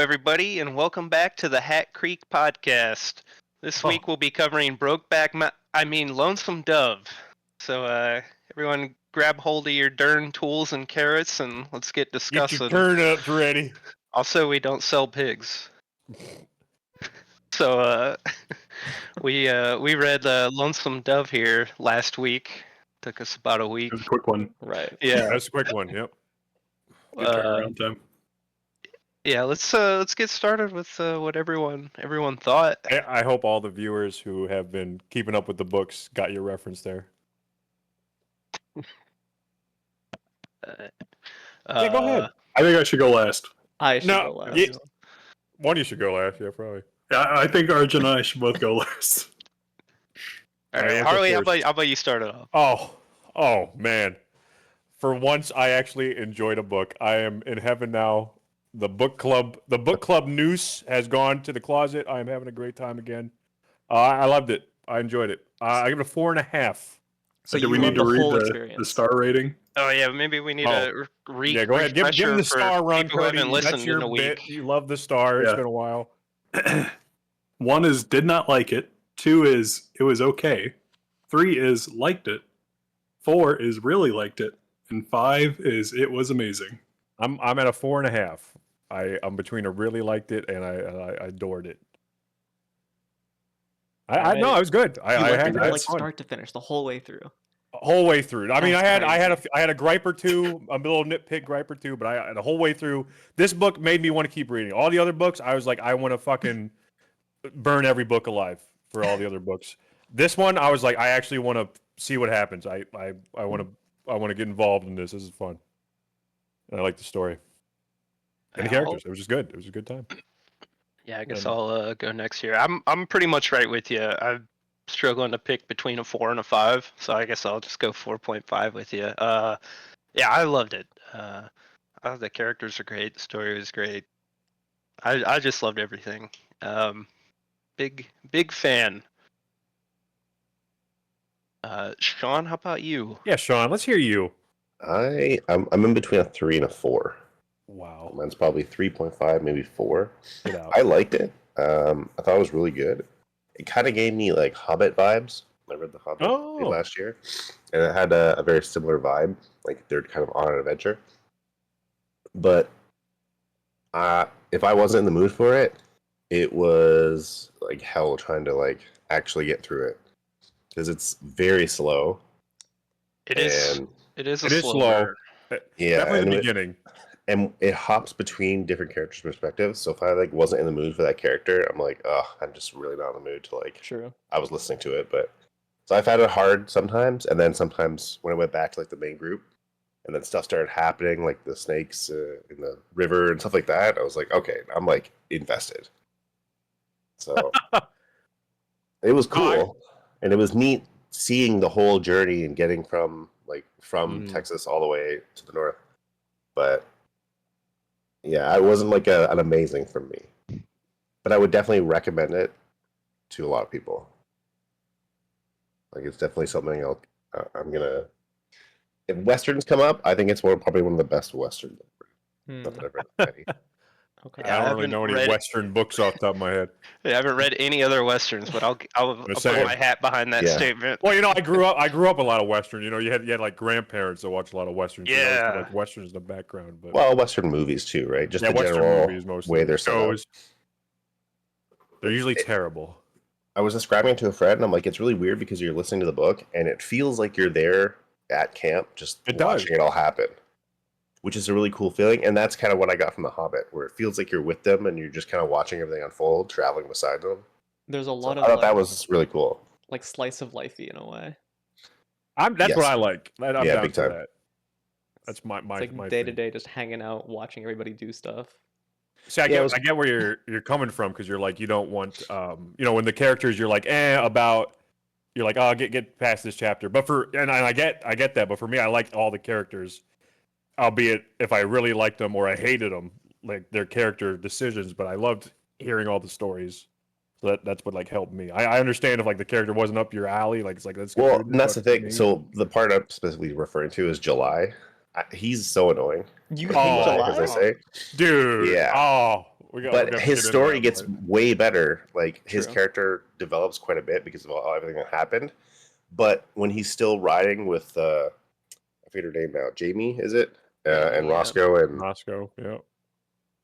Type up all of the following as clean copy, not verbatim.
everybody, and welcome back to the Hat Creek podcast. This week we'll be covering Lonesome Dove. So, everyone grab hold of your darn tools and carrots, and let's get discussing. Get your turnips ready. Also, we don't sell pigs. So, we read Lonesome Dove here last week. Took us about a week. It was a quick one. Right. Yeah. That's a quick one. Yep. Good turnaround time. Yeah, let's get started with what everyone thought. I hope all the viewers who have been keeping up with the books got your reference there. Yeah, go ahead. I think I should go last. I should go last. Yeah, one of you should go last. Yeah, probably. Yeah, I think Arjun and I should both go last. All right, Harley, how about you start it off? Oh man! For once, I actually enjoyed a book. I am in heaven now. The book club noose has gone to the closet. I am having a great time again. I loved it. I enjoyed it. I give it a 4.5. So do we need to read the star rating? Oh yeah, maybe we need a Yeah, go ahead. Give him the star run, Cody. That's your bit. You love the star. It's been a while. 1 is did not like it. 2 is it was okay. 3 is liked it. 4 is really liked it. And 5 is it was amazing. I'm at a 4.5. I'm between a really liked it and I adored it. I know it was good. I had like fun. start to finish the whole way through. Whole way through. I mean, That's I had a gripe or two, a little nitpick gripe or two, but the whole way through, this book made me want to keep reading. All the other books, I was like, I want to fucking burn every book alive for all the other books. This one, I was like, I actually want to see what happens. I want to get involved in this. This is fun. And I like the story. And the characters. It was just good. It was a good time. Yeah, I guess I'll go next year. I'm pretty much right with you. I'm struggling to pick between a 4 and a 5, so I guess I'll just go 4.5 with you. Yeah, I loved it. I thought the characters are great. The story was great. I just loved everything. Big fan. Shawn, how about you? Yeah, Shawn, let's hear you. I'm in between a 3 and a 4. Wow. Mine's probably 3.5, maybe 4. Get out. I liked it. I thought it was really good. It kind of gave me like Hobbit vibes. I read the Hobbit last year, and it had a very similar vibe. Like they're kind of on an adventure. But if I wasn't in the mood for it, it was like hell trying to like actually get through it because it's very slow. It is. It is slow. Yeah, definitely in the beginning. And it hops between different characters' perspectives. So if I like wasn't in the mood for that character, I'm like, oh, I'm just really not in the mood to like. True. I was listening to it, but so I found it hard sometimes, and then sometimes when I went back to like the main group, and then stuff started happening, like the snakes in the river and stuff like that. I was like, okay, I'm like invested. So it was cool, and it was neat seeing the whole journey and getting from Texas all the way to the north, but. Yeah, it wasn't like an amazing for me, but I would definitely recommend it to a lot of people. Like it's definitely something I'm gonna. If westerns come up, I think it's probably one of the best westerns. Not that I've read many. Okay. I don't really know any Western books off the top of my head. I haven't read any other Westerns, but I'll put my hat behind that statement. Well, I grew up a lot of Western. You had like grandparents that watch a lot of Westerns. Yeah. So like Westerns in the background. But Well, Western movies too, right? Just the Western general movies mostly. way they're set up. They're usually terrible. I was describing it to a friend, and I'm like, it's really weird because you're listening to the book, and it feels like you're there at camp, just watching it all happen. Which is a really cool feeling, and that's kind of what I got from The Hobbit, where it feels like you're with them and you're just kind of watching everything unfold, traveling beside them. There's a lot of I thought that was really cool. Like slice of lifey in a way. That's what I like. I'm down big for time. that. That's my It's like my day thing. to day, just hanging out, watching everybody do stuff. See, I get where you're coming from because you're like you don't want when the characters you're like about you're like get past this chapter. But I get that. But for me, I liked all the characters. Albeit if I really liked them or I hated them, like their character decisions, but I loved hearing all the stories. So that's what like helped me. I understand if like the character wasn't up your alley, like it's like that's well, and that's the thing. So the part I'm specifically referring to is July. He's so annoying. You hate July, as I say, dude. Yeah. Oh, But his story gets way better. Like his True. character develops quite a bit because of everything that happened. But when he's still riding with I forget her name now, Jamie, is it? And Yeah. Roscoe and Roscoe, yeah.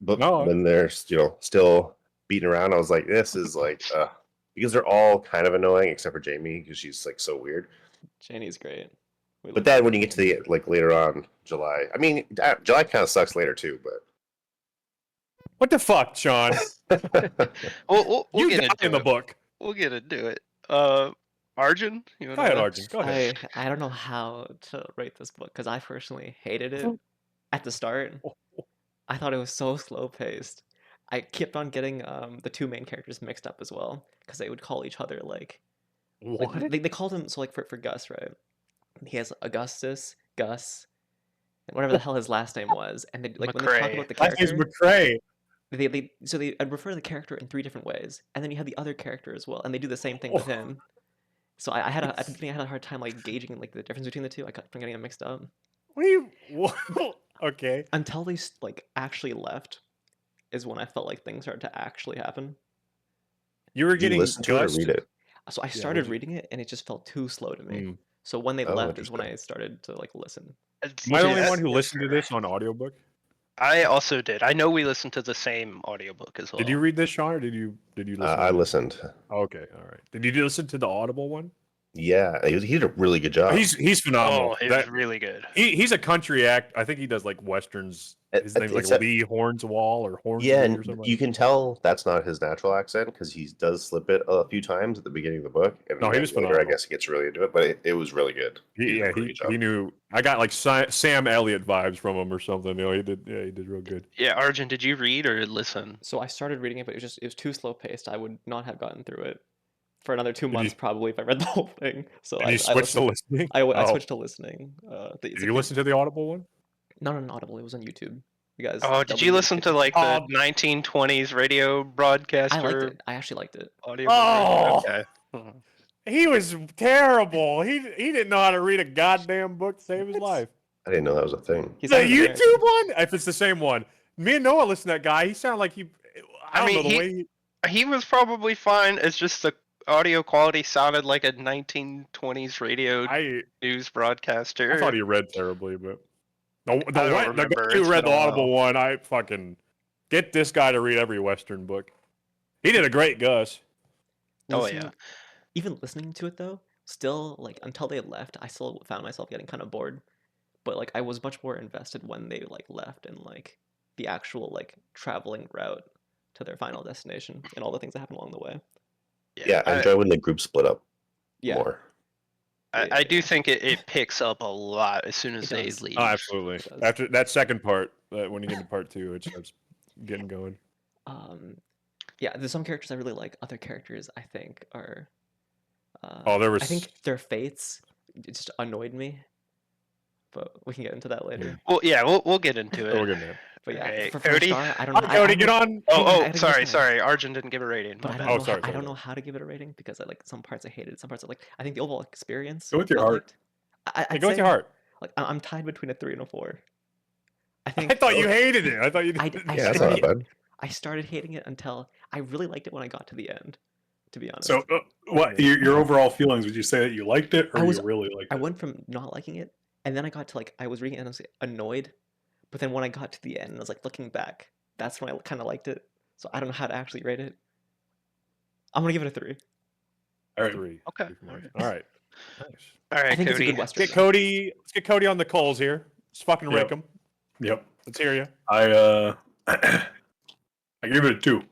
But No. when they're still beating around, I was like, this is like because they're all kind of annoying except for Jamie because she's like so weird. Janie's great. But then when you get to the like later on July, I mean July kind of sucks later too. But What the fuck, Shawn? We'll You get got into in the it. book. We'll get into it. Arjun, you Go wanna ahead, Arjun. Go ahead. I don't know how to rate this book because I personally hated it at the start. I thought it was so slow paced. I kept on getting the two main characters mixed up as well because they would call each other like What? they called him so like for Gus, right? He has Augustus, Gus, and whatever the hell his last name was, and they like when they talk McCrae. about the Last name's character, McCrae. they I'd refer to the character in 3 different ways, and then you have the other character as well, and they do the same thing with him. So I had at the beginning I had a hard time like gauging like the difference between the two. I kept on getting them mixed up What are you? Okay. until they like actually left is when I felt like things started to actually happen. You were Did you getting listen to it or Gus. read it? So I started reading it and it just felt too slow to me. Mm. So when they Oh, left is when interesting. I started to like listen. Am I the only That's- one who listened to this on audiobook? I also did. I know we listened to the same audiobook as well. Did you read this, Shawn, or did you listen? I to it? listened. Okay, all right. Did you listen to the Audible one? Yeah, he did a really good job. He's phenomenal. Oh, it was really good. He's a country act. I think he does like westerns. His name's like Lee Hornswall or Hornsby Yeah, or and something. you can tell that's not his natural accent because he does slip it a few times at the beginning of the book. And No, he then was later, I phenomenal. guess he gets really into it, but it was really good. He knew. I got like Sam Elliott vibes from him or something. You know, he did real good. Yeah, Arjun, did you read or listen? So I started reading it, but it was too slow paced. I would not have gotten through it for another 2 Did months you- probably if I read the whole thing. So Did I you switch to listened. listening? I Oh. switched to listening. Did you listen to the Audible one? Not on Audible. It was on YouTube. You guys. Oh, did you listen to like the Oh. 1920s radio broadcaster? I liked it. I actually liked it. Audio Oh. Okay. He was terrible. He didn't know how to read a goddamn book to save his life. I didn't know that was a thing. He The sounded YouTube American. one? If it's the same one. Me and Noah listened to that guy. He sounded like I don't know the way He was probably fine. It's just the audio quality sounded like a 1920s radio news broadcaster. I thought he read terribly, but the I don't guy remember. who It's read been the a Audible while. one, I fucking get this guy to read every Western book. He did a great Gus. Oh, Listening- yeah. Even listening to it though, still like until they left, I still found myself getting kind of bored. But like I was much more invested when they like left and like the actual like traveling route to their final destination and all the things that happen along the way. Yeah, I enjoy when the group split up Yeah. more. I do think it picks up a lot as soon as It they does. leave. Oh, absolutely. It does. After that second part, when you get to part 2, it starts getting going. Yeah, there's some characters I really like. Other characters I think are There was. I think their fates just annoyed me. But we can get into that later. Well, yeah, we'll get into it. We're getting there. But yeah, Alright, for Cody? a star, I don't know. Hi, Cody, get on. hang on, I Oh, gotta get mine. sorry. Arjun didn't give a rating. But My I bad. don't know. sorry, I don't sorry. know how to give it a rating because I like some parts I hated, some parts I like. I think the overall experience. Go with your I heart. liked. Hey, I'd go with say, your heart. Like I'm tied between a 3 and a 4. I think. I thought you hated it. I thought you. I Yeah, that's not started, bad. I started hating it until I really liked it when I got to the end. To be honest. So, what your overall feelings? Would you say that you liked it, or I was- you really liked I it? went from not liking it, and then I got to like I was reading it and I was annoyed, but then when I got to the end, and I was like looking back, that's when I kind of liked it. So I don't know how to actually rate it. I'm gonna give it a 3. All right. 3. Okay. All right. Nice. All right, I think it's a Cody. good Let's western. get Cody. Let's get Cody on the coals here. Let's fucking rake Yep. him. Yep. Let's hear you. I I gave it a 2.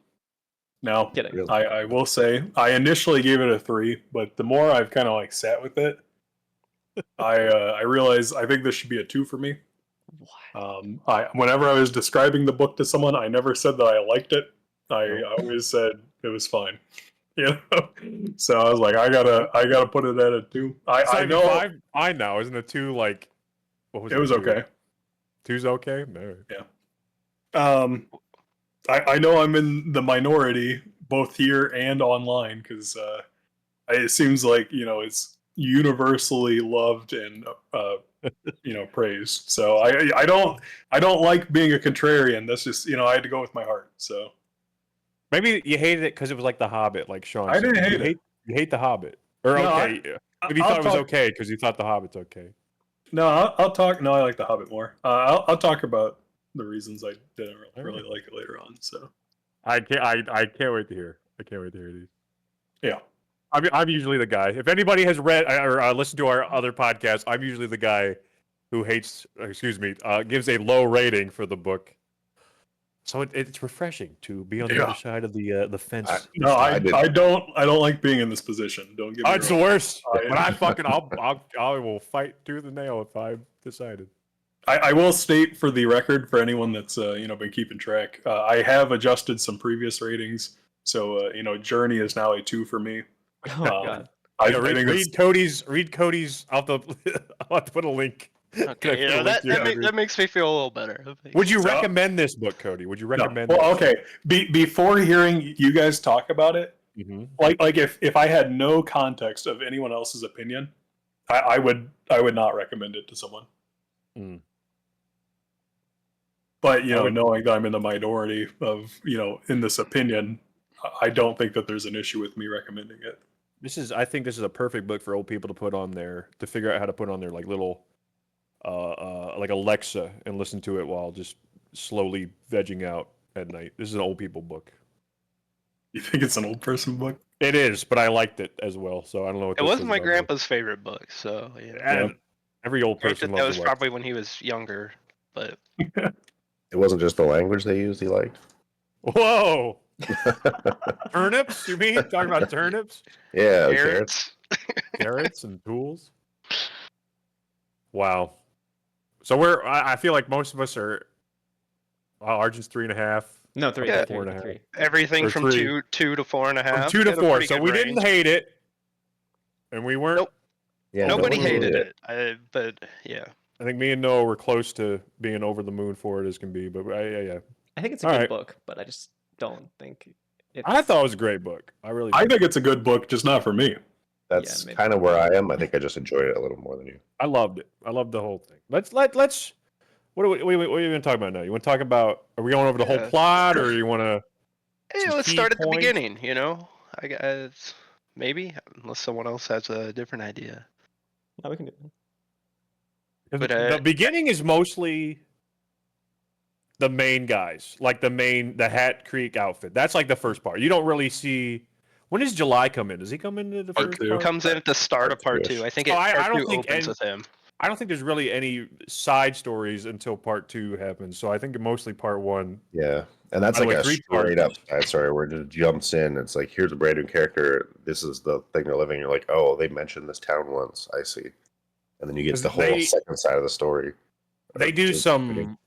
Now, Kidding. Really? I will say I initially gave it a 3, but the more I've kind of like sat with it, I realize I think this should be a 2 for me. What? Whenever I was describing the book to someone, I never said that I liked it. I always said it was fine. You know, so I was like, I gotta put it at a 2. I know 75? I know. Isn't a 2 like? What was it was 2? okay. 2's okay. No. I know I'm in the minority both here and online because it seems like it's universally loved and praised. So I don't like being a contrarian. That's just I had to go with my heart. So Maybe you hated it because it was like The Hobbit, like Shawn I said. didn't hate it. You hate The Hobbit, or No, okay? Maybe you I'll thought it was talk- okay because you thought The Hobbit's okay. No, I'll talk. No, I like The Hobbit more. I'll talk about the reasons I didn't really like it later on. So I can't wait to hear. I can't wait to hear these. yeah. I'm usually the guy. If anybody has read or listened to our other podcasts, I'm usually the guy who hates. Gives a low rating for the book. So it's refreshing to be on the other side of the fence. I don't like being in this position. Don't get me It's the wrong. worst. But I will fight tooth and nail if I've decided. I will state for the record for anyone that's been keeping track. I have adjusted some previous ratings, so Journey is now a 2 for me. Oh God. Read Cody's. I'll have to put a link. Okay, that makes me feel a little better. Would you recommend this book, Cody? Would you recommend? No. Well, okay. Before hearing you guys talk about it, like if I had no context of anyone else's opinion, I would not recommend it to someone. Mm. But knowing that I'm in the minority of in this opinion, I don't think that there's an issue with me recommending it. I think this is a perfect book for old people to put on there to figure out how to put on their like little, like Alexa and listen to it while just slowly vegging out at night. This is an old people book. You think it's an old person book? It is, but I liked it as well. So I don't know what it wasn't my grandpa's favorite book, so and every old person that was probably when he was younger, but it wasn't just the language they used. He liked. Whoa. Turnips? You mean talking about turnips? Yeah, carrots. Carrots and tools. Wow. So I feel like most of us are. Arjun's 3.5. No, 3. Yeah. 3. Everything Or from 3. 2 to 4.5. From 2 to 4. So we didn't hate it, and we weren't. Nope. Yeah, nobody hated it. But yeah. I think me and Noah were close to being over the moon for it as can be, but yeah. I think it's a good book, but I just don't think I thought it was a great book. I think it's a good book, just not for me. That's kind of where I am. I think I just enjoyed it a little more than you. I loved it. I loved the whole thing. Let's. What are we going to talk about now? You want to talk about? Are we going over the whole plot, or you want to? Hey, let's start at the beginning. I guess maybe unless someone else has a different idea. No, we can do it. But the beginning is mostly the main guys, like the Hat Creek outfit. That's like the first part. You don't really see. When does July come in? Does he come into the first part? He comes in at the start of part 2. I think I don't think opens with him. I don't think there's really any side stories until part 2 happens. So I think mostly part 1. Yeah, and that's like a straight up side story where it just jumps in. It's like, here's a brand new character. This is the thing they're living. You're like, oh, they mentioned this town once. I see. And then you get the whole second side of the story. They do some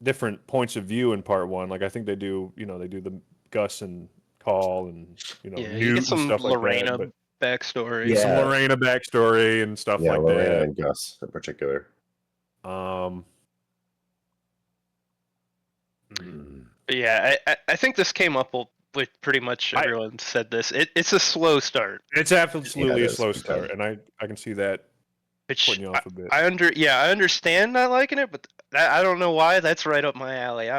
different points of view in part 1. Like I think they do the Gus and Call and you get some stuff Lorena like that, backstory. Yeah, some Lorena backstory and stuff like Lorena that. And Gus in particular. Yeah, I think this came up with pretty much everyone said this. It's a slow start. It's absolutely a slow start, and I can see that putting you off a bit. I understand not liking it, but I don't know why. That's right up my alley.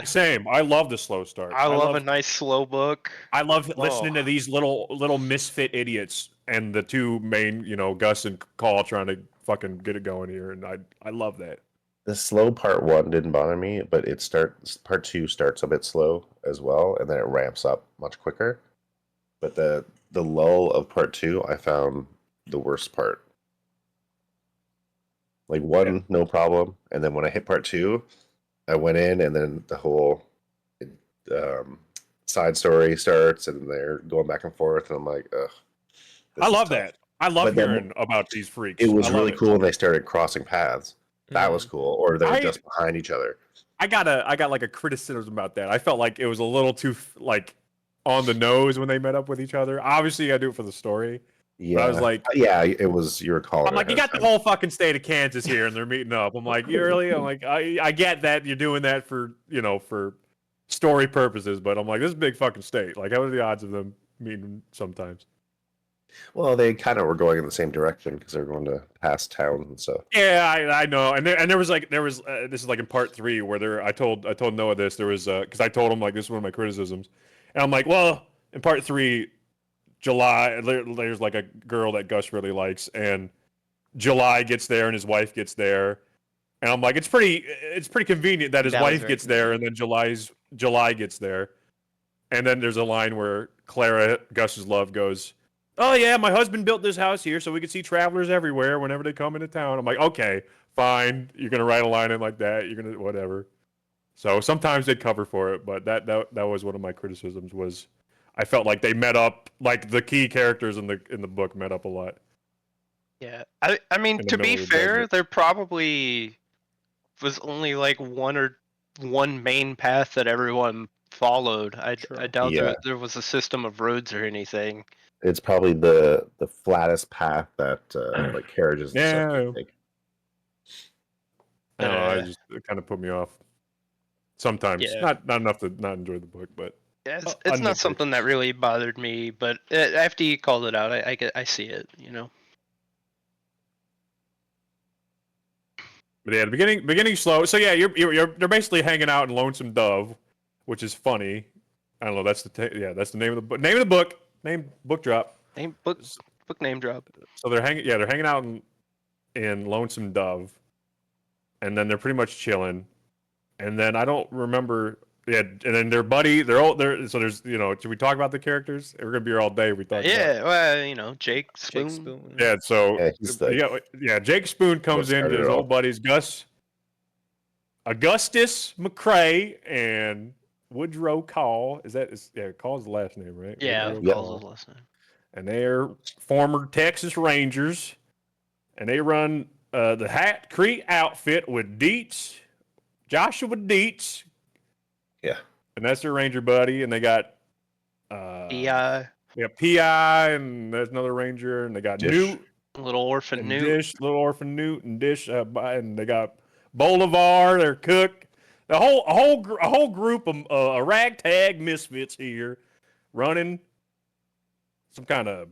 Same. I love the slow start. I love a nice slow book. I love listening to these little misfit idiots and the two main, Gus and Call trying to fucking get it going here, and I love that. The slow part 1 didn't bother me, but part 2 starts a bit slow as well, and then it ramps up much quicker. But the lull of part 2, I found the worst part. Like 1, no problem, and then when I hit part 2, I went in, and then the whole side story starts, and they're going back and forth, and I'm like, ugh. I love that. I love hearing about these freaks. It was really cool when they started crossing paths. That was cool. Or they were just behind each other. I got like a criticism about that. I felt like it was a little too like on the nose when they met up with each other. Obviously, you gotta do it for the story. Yeah, but I was like, it was your call. I'm like, you got the whole fucking state of Kansas here, and they're meeting up. I'm like, you really? I'm like, I get that you're doing that for for story purposes, but I'm like, this is a big fucking state. Like, how are the odds of them meeting sometimes? Well, they kind of were going in the same direction because they're going to past towns and stuff. Yeah, I know. And there was this is like in part 3 where I told Noah this. There was because I told him like this is one of my criticisms, and I'm like, well, in part 3, July there's like a girl that Gus really likes, and July gets there and his wife gets there, and I'm like, it's pretty convenient that his wife gets there and then July gets there, and then there's a line where Clara, Gus's love, goes, oh yeah, my husband built this house here so we could see travelers everywhere whenever they come into town. I'm like, okay, fine, you're gonna write a line in like that, you're gonna whatever. So sometimes they'd cover for it, but that was one of my criticisms. Was I felt like they met up, like the key characters in the book met up a lot. Yeah, I mean, to be fair, there probably was only like one main path that everyone followed. I doubt there was a system of roads or anything. It's probably the flattest path that like carriages and stuff can take. I don't know, it kind of put me off. Sometimes, not enough to not enjoy the book, but yeah, it's not something that really bothered me. But after you called it out, I see it, you know. But yeah, the beginning slow. So yeah, they're basically hanging out in Lonesome Dove, which is funny. I don't know. That's the name of the book. Name of the book. Name book drop. Book name drop. So they're hanging out in Lonesome Dove, and then they're pretty much chilling, and then I don't remember. Yeah, and then their buddy, so there's, should we talk about the characters? We're gonna be here all day. We thought. Yeah, well, Jake Spoon. Yeah, so Jake Spoon comes in to his old buddies Augustus McCrae and Woodrow Call. Call's the last name, right? Yeah, Call's the last name. And they're former Texas Rangers, and they run the Hat Creek outfit with Joshua Dietz. Yeah. And that's their Ranger buddy, and they got P.I. Yeah, P.I. and there's another Ranger, and they got Newt, Little Orphan Newt, and Dish, and they got Bolivar, their cook. A whole group of a ragtag misfits here, running some kind of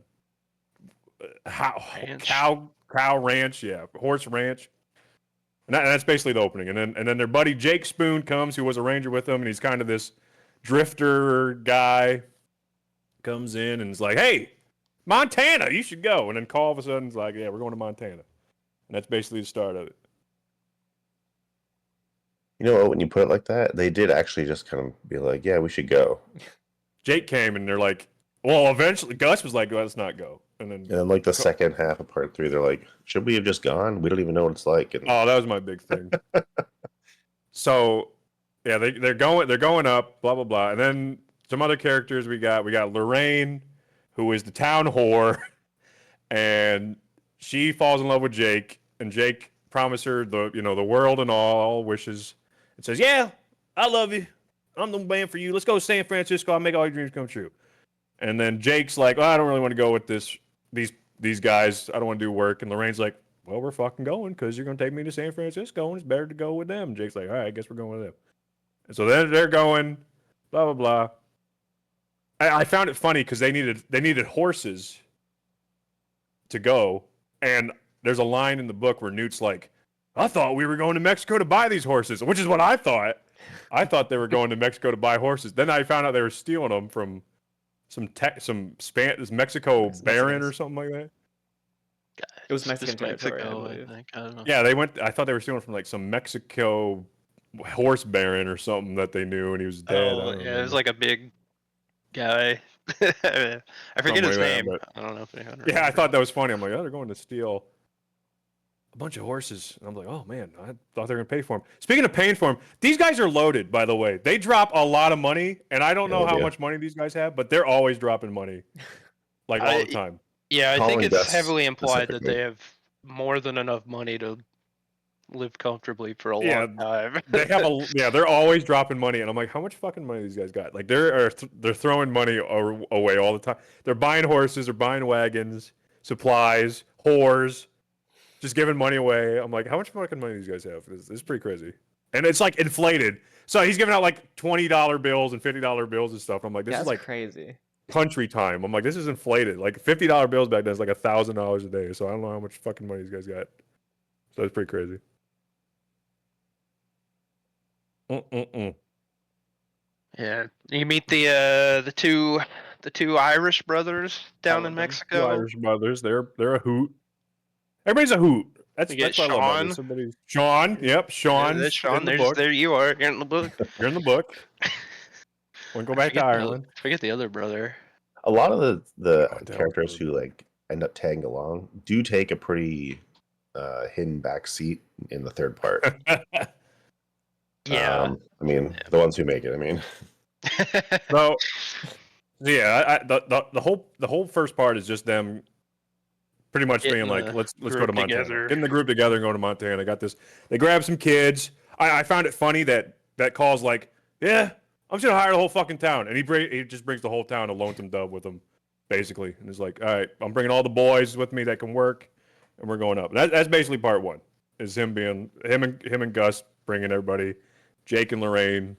cow ranch, horse ranch. And that's basically the opening. And then their buddy Jake Spoon comes, who was a Ranger with them, and he's kind of this drifter guy. Comes in and is like, hey, Montana, you should go. And then all of a sudden is like, yeah, we're going to Montana. And that's basically the start of it. You know what, when you put it like that, they did actually just kind of be like, yeah, we should go. Jake came and they're like, well, eventually Gus was like, let's not go. And then like the second half of part 3, they're like, should we have just gone? We don't even know what it's like. And... Oh, that was my big thing. So yeah, they're going up, blah blah blah. And then some other characters we got Lorraine, who is the town whore, and she falls in love with Jake, and Jake promised her the world and all wishes, and says, yeah, I love you, I'm the man for you, let's go to San Francisco, I'll make all your dreams come true. And then Jake's like, I don't really want to go with these guys, I don't want to do work. And Lorraine's like, well, we're fucking going because you're going to take me to San Francisco and it's better to go with them. And Jake's like, all right, I guess we're going with them. And so then they're going, blah, blah, blah. I found it funny because they needed horses to go. And there's a line in the book where Newt's like, I thought we were going to Mexico to buy these horses, which is what I thought. I thought they were going to Mexico to buy horses. Then I found out they were stealing them from this Mexico Baron or something like that. It was Mexican territory, Mexico, I think. I don't know. Yeah, I thought they were stealing from like some Mexico horse baron or something that they knew, and he was dead. Oh, yeah, it was like a big guy. I forget his name. I don't know if anyone remembers. Yeah, I thought that was funny. I'm like, oh, they're going to steal a bunch of horses. And I'm like, oh man, I thought they were going to pay for them. Speaking of paying for them, these guys are loaded, by the way. They drop a lot of money, and I don't know how much money these guys have, but they're always dropping money, like all the time. Yeah, I think it's heavily implied that they have more than enough money to live comfortably for a long time. They're always dropping money, and I'm like, how much fucking money these guys got? Like they're throwing money away all the time. They're buying horses, they're buying wagons, supplies, whores, just giving money away. I'm like, how much fucking money these guys have? This is pretty crazy, and it's like inflated. So he's giving out like $20 bills and $50 bills and stuff. I'm like, this is like crazy. country time. I'm like, this is inflated. Like $50 bills back then is like $1,000 a day. So I don't know how much fucking money these guys got. So it's pretty crazy. Yeah, you meet the two Irish brothers down in love them. The Mexico. Irish brothers, they're a hoot. Everybody's a hoot. That's You get what I love about Shawn. this. Everybody's Shawn. Yep, Shawn's There's Shawn. in the book. There you are. You're in the book. You're in the book. Want to go back to Ireland? Forget the other brother. A lot of the Oh, damn. characters who like end up tagging along do take a pretty hidden back seat in the third part. Yeah. I mean, the ones who make it. I mean, So yeah, the whole first part is just them pretty much Getting being like, the let's go group to Montana. together. Getting the group together and going to Montana. They got this. They grab some kids. I found it funny that calls like, yeah, I'm just gonna hire the whole fucking town, and he just brings the whole town to Lonesome Dove with him, basically, and he's like, all right, I'm bringing all the boys with me that can work, and we're going up. That's basically part one. Is him and Gus bringing everybody, Jake and Lorraine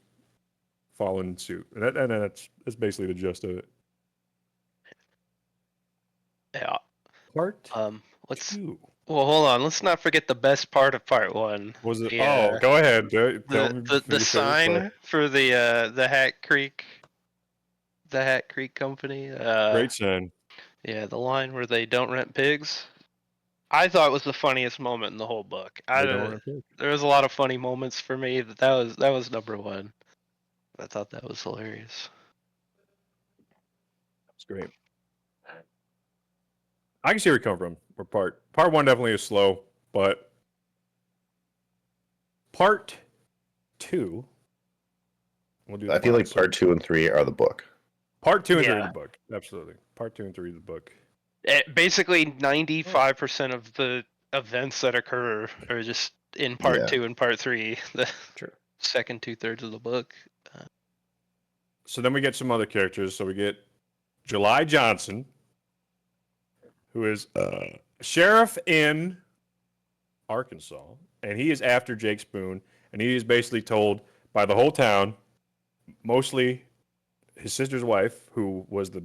following suit, and that's basically the gist of it. Yeah. Part Let's. two. Well, hold on. Let's not forget the best part of part one. Was it? The, Go ahead. Tell me the your favorite sign part. for the Hat Creek company. Great sign. Yeah, the line where they don't rent pigs. I thought was the funniest moment in the whole book. There was a lot of funny moments for me. That was number one. I thought that was hilarious. That's great. I can see where you come from. Or part one definitely is slow, but part two. We'll do. I feel like part 2 and 3 are the book. Part 2 and 3 Yeah. of the book. Absolutely. Part 2 and 3 of the book. Basically, 95% of the events that occur are just in part Yeah. 2 and part 3. The True. second 2/3 of the book. So then we get some other characters. So we get July Johnson, who is sheriff in Arkansas, and he is after Jake Spoon, and he is basically told by the whole town, mostly his sister's wife, who was the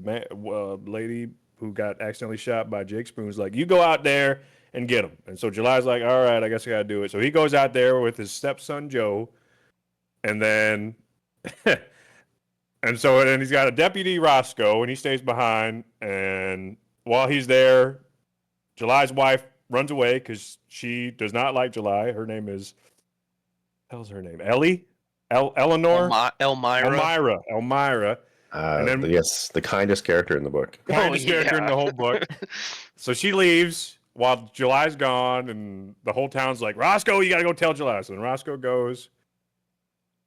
lady who got accidentally shot by Jake Spoon's, like, you go out there and get him. And so July's like, all right, I guess I gotta do it. So he goes out there with his stepson Joe, and then and he's got a deputy Roscoe, and he stays behind. And while he's there, July's wife runs away because she does not like July. Her name is, how's her name? Ellie? Eleanor? Elmira. And then, yes, the kindest character in the book. Kindest character in the whole book. So she leaves while July's gone, and the whole town's like, Roscoe, you gotta go tell July. So then Roscoe goes,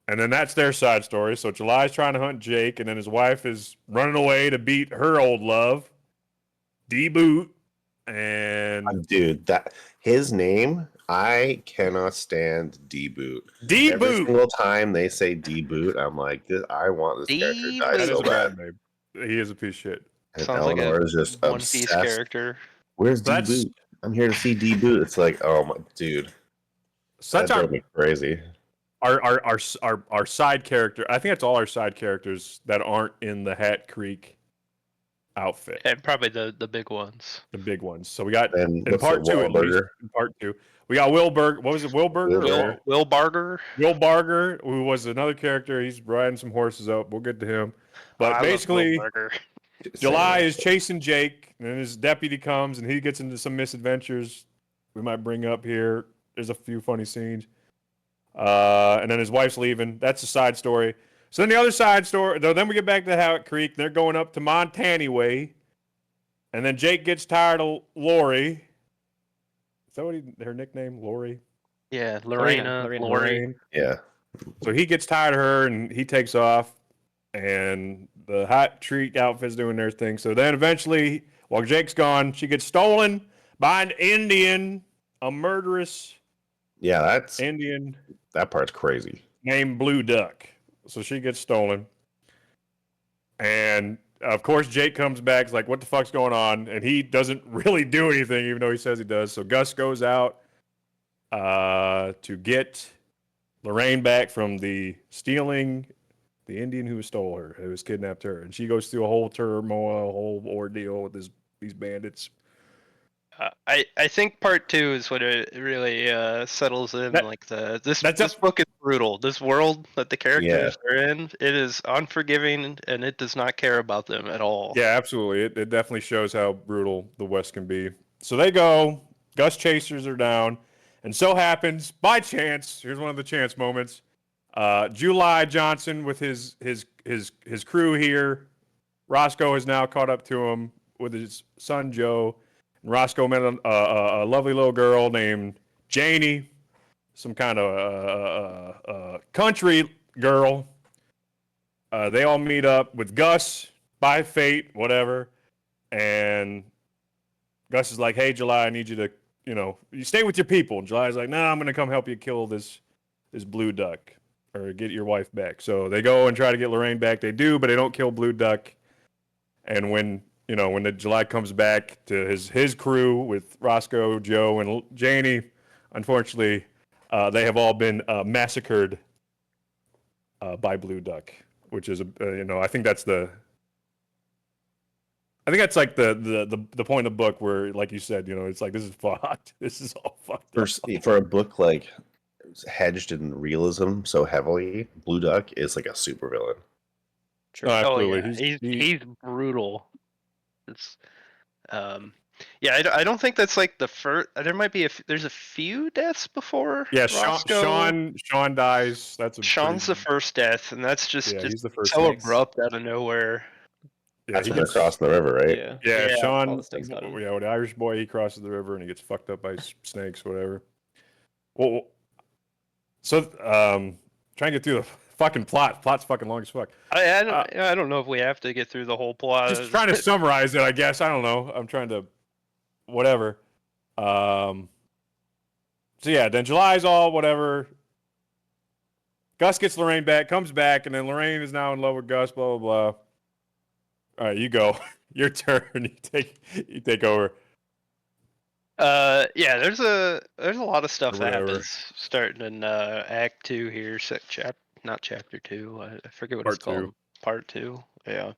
and then that's their side story. So July's trying to hunt Jake, and then his wife is running away to beat her old love, D-Boot. And dude, that his name, I cannot stand D-Boot. D-Boot. Every single time they say D-Boot, I'm like, I want this character to die That so is a bad. bad name. He is a piece of shit. And Sounds like Eleanor a is just One Piece obsessed. character. Where's That's- D-Boot? I'm here to see D-Boot. It's like, oh my dude. So that's that drove me crazy. our side character. I think that's all our side characters that aren't in the Hat Creek outfit. And probably the big ones. The big ones. So we got And in part two, at least. In part two, we got Will Berg. What was it? Will Berger? Will Barger. Will Barger, who was another character. He's riding some horses up. We'll get to him. But basically, July is chasing Jake, and his deputy comes, and he gets into some misadventures we might bring up here. There's a few funny scenes. And then his wife's leaving. That's a side story. So then the other side story, then we get back to Hat Creek. They're going up to Montana way. And then Jake gets tired of Lori. Is that what her nickname? Lori? Yeah, Lorena. Lori. Yeah. So he gets tired of her and he takes off. And the Hot Treat outfit's doing their thing. So then eventually, while Jake's gone, she gets stolen by an Indian, a murderous Indian. That part's crazy. Named Blue Duck. So she gets stolen. And of course, Jake comes back. He's like, what the fuck's going on? And he doesn't really do anything, even though he says he does. So Gus goes out to get Lorraine back from the stealing the Indian who stole her, who has kidnapped her, and she goes through a whole turmoil, a whole ordeal with these bandits. I think part 2 is when it really settles in. This book is brutal. This world that the characters are in, it is unforgiving and it does not care about them at all. Yeah, absolutely. It definitely shows how brutal the West can be. So they go. Gus chasers are down, and so happens by chance. Here's one of the chance moments. July Johnson with his crew here. Roscoe has now caught up to him with his son Joe. And Roscoe met a lovely little girl named Janie, some kind of country girl. They all meet up with Gus by fate, whatever. And Gus is like, "Hey, July, I need you to, you stay with your people." And July's like, "No, I'm going to come help you kill this blue duck or get your wife back." So they go and try to get Lorraine back. They do, but they don't kill Blue Duck. And when the July comes back to his crew with Roscoe, Joe, and Janie, unfortunately, they have all been massacred by Blue Duck, which is I think that's like the point of the book where, like you said, it's like, this is fucked. This is all fucked up. For a book like hedged in realism so heavily, Blue Duck is like a super villain. True. Absolutely. Yeah. He's brutal. It's I don't think that's like the first. There might be there's a few deaths before. Yeah, Shawn dies. Shawn's the first death, and that's just he's the first so abrupt out of nowhere. Yeah, that's when they're crossing the river, right? Yeah. Shawn. All the snakes got him. Yeah, with the Irish boy, he crosses the river and he gets fucked up by snakes, whatever. Well, so trying to get through the fucking plot. Plot's fucking long as fuck. I don't know if we have to get through the whole plot. Just trying to summarize it, I guess. I don't know. I'm trying to, whatever. So yeah, then July's all whatever. Gus gets Lorraine back, comes back, and then Lorraine is now in love with Gus. Blah blah blah. All right, you go. Your turn. You take over. Yeah, there's a lot of stuff that happens starting in Act 2 here, not Chapter 2. I forget what it's called. Part 2. Yeah.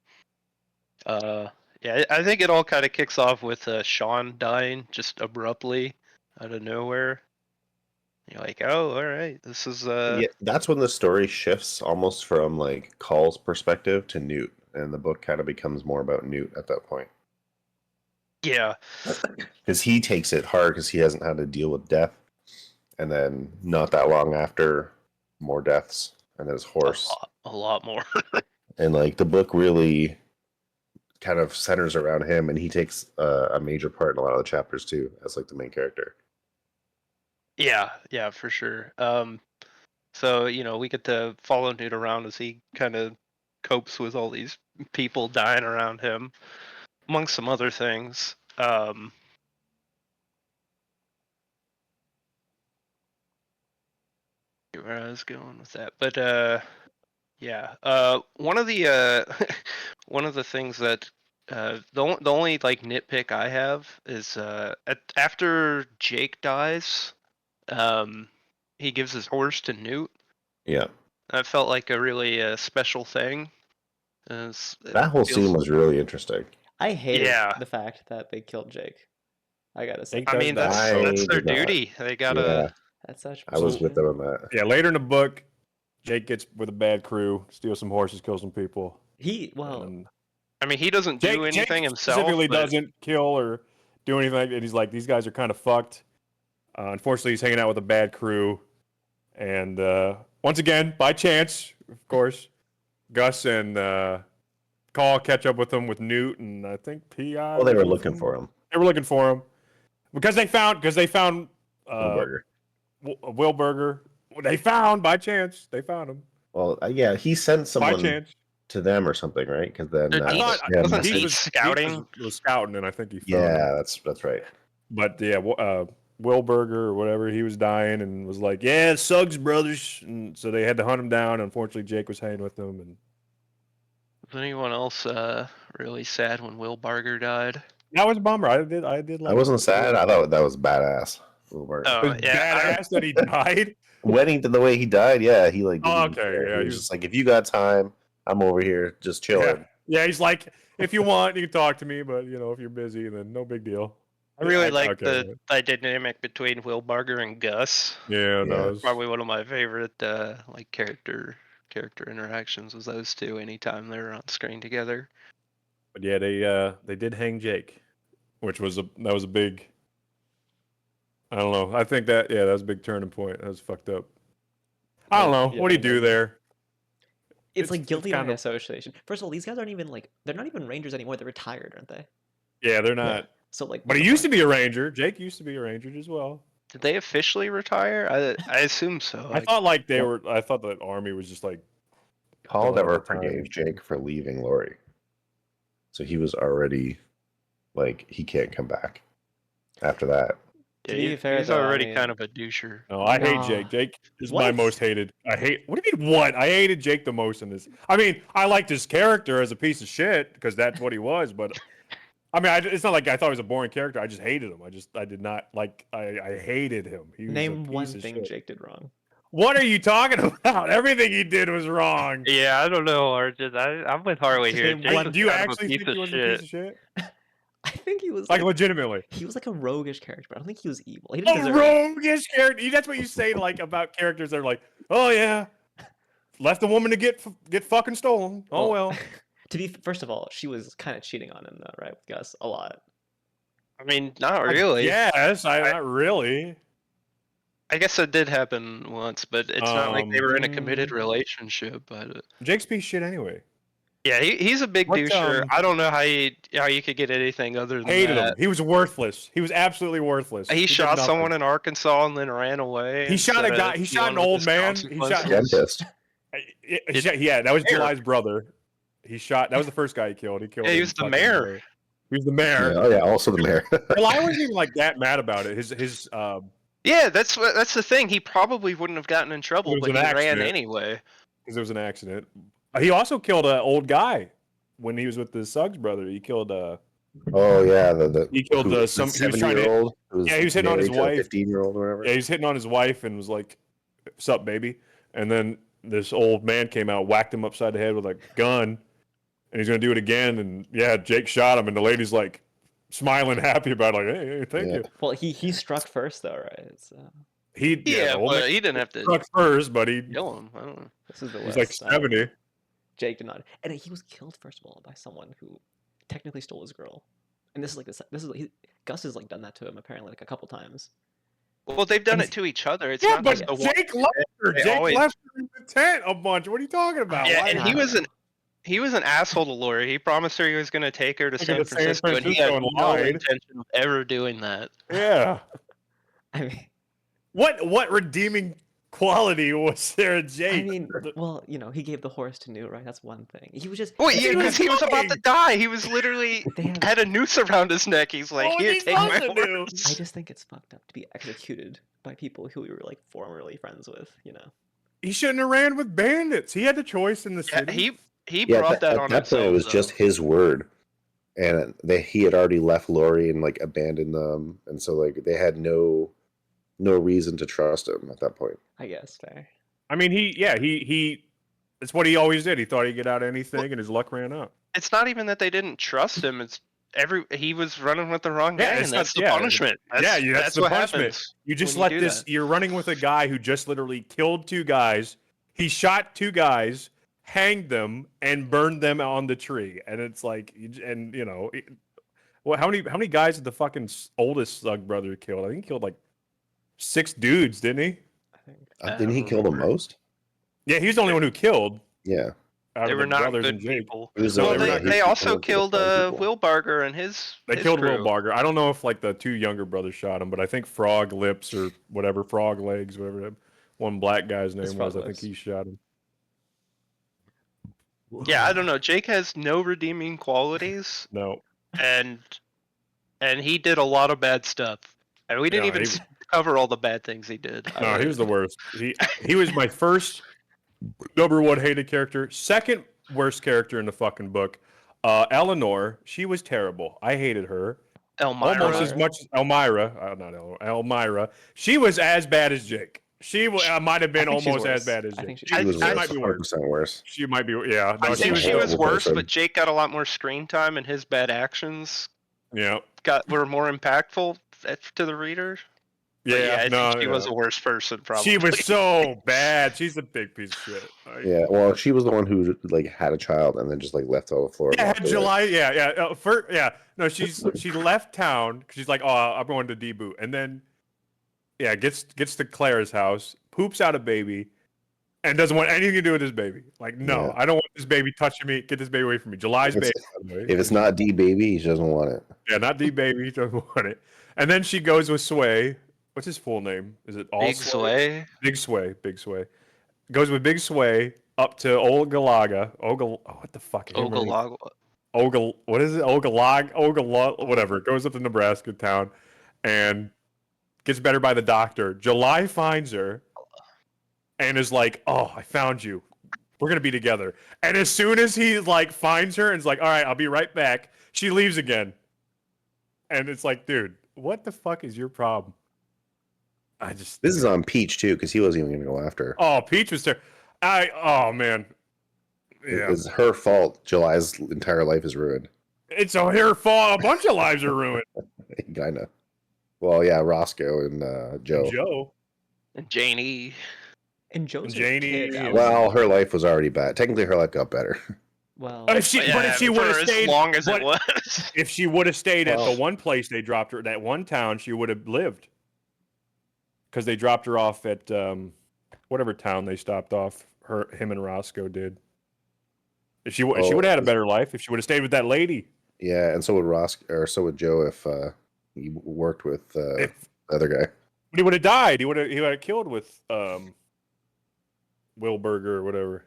Yeah, I think it all kind of kicks off with Shawn dying just abruptly out of nowhere. You're like, oh, all right, this is Yeah, that's when the story shifts almost from like Call's perspective to Newt, and the book kind of becomes more about Newt at that point. Yeah, because he takes it hard because he hasn't had to deal with death, and then not that long after, more deaths, and then his horse. A lot more. And like the book really kind of centers around him, and he takes a major part in a lot of the chapters too, as like the main character. Yeah, for sure. So we get to follow Newt around as he kind of copes with all these people dying around him, among some other things. Where I was going with that, but yeah. One of the one of the things that the only like nitpick I have is after Jake dies, he gives his horse to Newt. Yeah, that felt like a really special thing. That whole scene was really interesting. I hated the fact that they killed Jake. I gotta say. I mean, that's their duty. They gotta. Yeah. That's such. I was with them on that. Yeah, later in the book, Jake gets with a bad crew, steals some horses, kills some people. I mean, he doesn't do anything himself. Specifically, doesn't kill or do anything, and he's like, these guys are kind of fucked. Unfortunately, he's hanging out with a bad crew, and once again, by chance, of course, Gus and Call catch up with him with Newt, and I think P.I. Well, they were looking for him. They were looking for him because they found Wilburger. They found by chance. They found him. Well, yeah, he sent someone to them or something, right? Because then he was scouting. He was scouting, and I think he found him. That's right. But yeah, Wilburger or whatever, he was dying and was like, "Yeah, Suggs brothers," and so they had to hunt him down. Unfortunately, Jake was hanging with them. And was anyone else really sad when Wilburger died? That was a bummer. I did. I wasn't sad. I thought that was badass. Oh, yeah, badass that he died. Weddington, the way he died, yeah, he like. Oh, Didn't even okay, care. yeah, he he was was- just like, if you got time, I'm over here just chilling. Yeah, he's like, if you want, you can talk to me, but if you're busy, then no big deal. I really like okay, the dynamic between Will Barger and Gus. Yeah, Yeah. no, Probably one of my favorite like character interactions was those two anytime they were on screen together. but yeah, they did hang Jake, which was that was a big. I don't know. I think that was a big turning point. That was fucked up. I don't know. Yeah, What do you I do know. there? It's like guilty by kind of association. First of all, these guys aren't even like they're not even Rangers anymore. They're retired, aren't they? yeah, they're not. So like, But he used to be a Ranger. Jake used to be a Ranger as well. Did they officially retire? I assume so. I thought like they were. I thought the army was just like. Paul Don't have never the time. forgave Jake for leaving Lori, so he was already like he can't come back after that. Yeah, To be fair, he's though, I already mean- kind of a doucher. No, I hate Nah. Jake. Jake is my What? most hated. I hate. What do you mean? What? I hated Jake the most in this. I mean, I liked his character as a piece of shit because that's what he was. But I mean, it's not like I thought he was a boring character. I just hated him. I did not like. I hated him. He was Name a piece one of thing shit. Jake did wrong. What are you talking about? Everything he did was wrong. Yeah, I don't know, Arjun. I'm with Harley Just here. name Jake one- was Do you kind of a actually piece think of he was a shit. piece of shit? I think he was Like like legitimately. he was like a roguish character, but I don't think he was evil. He A didn't deserve. roguish character. That's what you say like about characters that are like, oh yeah, left a woman to get fucking stolen. Oh well. To be first of all, she was kind of cheating on him though, right? With Gus a lot. I mean, not really. Yes, not really. I guess it did happen once, but it's not like they were in a committed Mm. relationship. But Jake's piece of shit anyway. yeah, he's a big What, doucher. I don't know how you could get anything other than Hated that. him. He was worthless. He was absolutely worthless. He did shot nothing. someone in Arkansas and then ran away. He shot a instead guy. of He shot an dealing with old his man. He shot. consequences. Dentist. Yeah, that was Mayor. July's brother. He shot. That was the first guy he killed. He killed. Yeah, he him was the fucking, mayor. He was the Yeah, mayor. oh yeah, also the mayor. Well, I wasn't even like that mad about it. His Yeah, that's the thing. He probably wouldn't have gotten in trouble, It was but an he ran accident. anyway. because it was an accident. He also killed an old guy when he was with the Suggs brother. He killed Oh yeah, the He killed who was some. the He was trying to. 70-year-old. Yeah, he was hitting on his wife. 15-year-old or whatever. Yeah, he was hitting on his wife and was like, "Sup, baby?" And then this old man came out, whacked him upside the head with a gun, and he's gonna do it again. And yeah, Jake shot him, and the lady's like smiling, happy about it, like, "Hey, thank Yeah. you." Well, he struck first though, right? So Yeah, the old but man he didn't have to struck first, but he kill him. I don't know. this is the was West. like 70. Jake did not, and he was killed first of all by someone who technically stole his girl. And this is like Gus has like done that to him apparently like a couple times. Well, they've done And- it to each other. It's Yeah, not but just the one. Jake left her. They Jake always- left her in the tent a bunch. What are you talking about? Yeah, Why- and he was an asshole to Lori. He promised her he was going to take her to Take San her to San Francisco, and he had Francisco and no lied. intention of ever doing that. Yeah. I mean, What redeeming quality was there in Jake? I mean, well, you know, he gave the horse to Newt, right? That's one thing. He was just Well, He yeah, was because he was about to lying. die. He was literally They have- had a noose around his neck. He's like, What was "Here, he take my supposed to do? horse." I just think it's fucked up to be executed by people who we were like formerly friends with, you know. He shouldn't have ran with bandits. He had the choice in the Yeah, city. he Yeah, brought that at on that point himself. it was though. just his word, and he had already left Lori and like abandoned them, and so like they had no reason to trust him at that point. I guess fair. I mean, he. That's what he always did. He thought he'd get out of anything, and his luck ran out. It's not even that they didn't trust him. It's he was running with the wrong Yeah, guy, it's and not- that's the yeah, punishment. that's the what punishment. happens. You just when let you do this. that. You're running with a guy who just literally killed two guys. He shot two guys, hanged them, and burned them on the tree. And it's like, well, how many guys did the fucking oldest Slug brother kill? I think he killed like 6 dudes, didn't he? I think. Didn't he kill the remember. most? Yeah, he was the only one who killed. Yeah. Out They of were the not brothers good and Jake. people. He was No, Well, they were they, not they good also people, killed they were fine people. Will Barger and his. They his killed crew. Will Barger. I don't know if like the 2 younger brothers shot him, but I think Frog Lips or whatever, Frog Legs, whatever that one black guy's name It's was, Frog I think Lips. he shot him. Yeah, I don't know. Jake has no redeeming qualities, No. and he did a lot of bad stuff, and we didn't Yeah, even he- cover all the bad things he did. No, he was the worst. He was my first #1 hated character. Second worst character in the fucking book. Eleanor, she was terrible. I hated her. Elmira. Almost as much as Elmira. Not Eleanor, Elmira. She was as bad as Jake. She might have been I think she's almost as worse. bad as I Jake. think She was She worse, might be worse. 100% worse. She might be. Yeah. No, I think was she a was horrible worse, person. but Jake got a lot more screen time, and his bad actions Yeah. were more impactful to the reader. But Yeah. I no. think she was a worse person. Probably. She was so bad. She's a big piece of shit. Yeah, well, she was the one who like had a child and then just like left on the floor. Yeah, July. Yeah. No, she left town because she's like, oh, I'm going to deboot, and then gets to Claire's house, poops out a baby, and doesn't want anything to do with this baby. Like, no, I don't want this baby touching me. Get this baby away from me. July's baby. If it's not D baby, she doesn't want it. Yeah, not D baby. He doesn't want it. And then she goes with Sway. What's his full name? Is it all Big Sway? Sway. Big Sway. Goes with Big Sway up to Ogalaga. What the fuck? Ogalaga. What is it? Whatever. Goes up to Nebraska town and gets better by the doctor. July finds her and is like, "Oh, I found you. We're gonna be together." And as soon as he like finds her and is like, "All right, I'll be right back," she leaves again. And it's like, dude, what the fuck is your problem? This is on Peach too, because he wasn't even gonna go after her. Oh, Peach was there. Oh man. Yeah. It's her fault. July's entire life is ruined. It's her fault. A bunch of lives are ruined. Kinda. Well, yeah, Roscoe and Joe. And Janie. And Joe's a Janie, kid. yeah. Well, her life was already bad. Technically, her life got better. Well, But if she would have stayed as long as but it was. if she would have stayed at Well. the one place they dropped her, that one town, she would have lived. Because they dropped her off at whatever town they stopped off. Him and Roscoe did. If she would have had a better life, if she would have stayed with that lady. Yeah, and so would so would Joe if he worked with the other guy. But he would have died. He would have killed with Wilberger or whatever.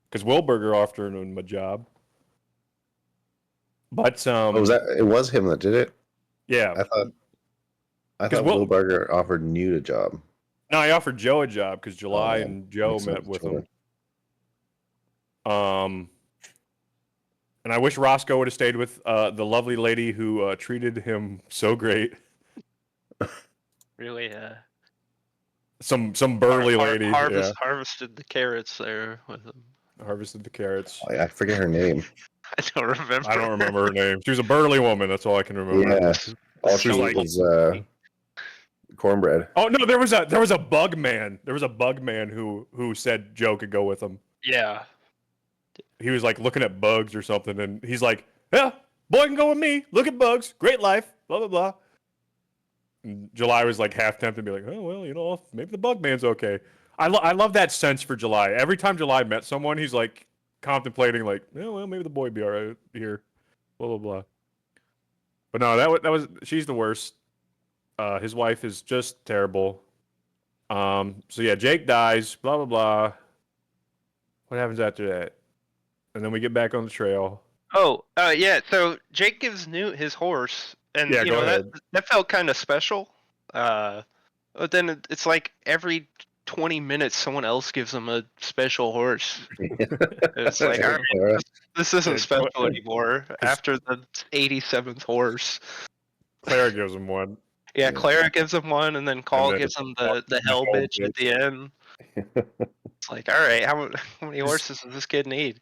Because Wilberger offered him a job. But It was him that did it? Yeah. I thought Wilberger offered Newt a job. No, he offered Joe a job because July and Joe met with him. And I wish Roscoe would have stayed with the lovely lady who treated him so great. Really, Some burly lady. Harvested the carrots there with him. Harvested the carrots. I forget her name. I don't remember. I don't remember her name. She was a burly woman. That's all I can remember. Yeah. All she Like- was cornbread. Oh no, there was a bug man. There was a bug man who said Joe could go with him. Yeah. He was like looking at bugs or something, and he's like, "Yeah, boy can go with me. Look at bugs. Great life. Blah blah blah." And July was like half tempted to be like, "Oh well, maybe the bug man's okay." I love that sense for July. Every time July met someone, he's like contemplating, like, "Oh well, maybe the boy be all right here." Blah blah blah. But no, that was she's the worst. His wife is just terrible. So yeah, Jake dies. Blah blah blah. What happens after that? And then we get back on the trail. Oh, yeah. So Jake gives Newt his horse, and Yeah, go ahead. that felt kind of special. But then it's like every 20 minutes, someone else gives him a special horse. It's like, all right, this isn't special anymore. After the 87th horse. Claire gives him one. Yeah, Clara gives him one, and then Call then gives him the hell bitch at the end. It's like, all right, how many horses does this kid need?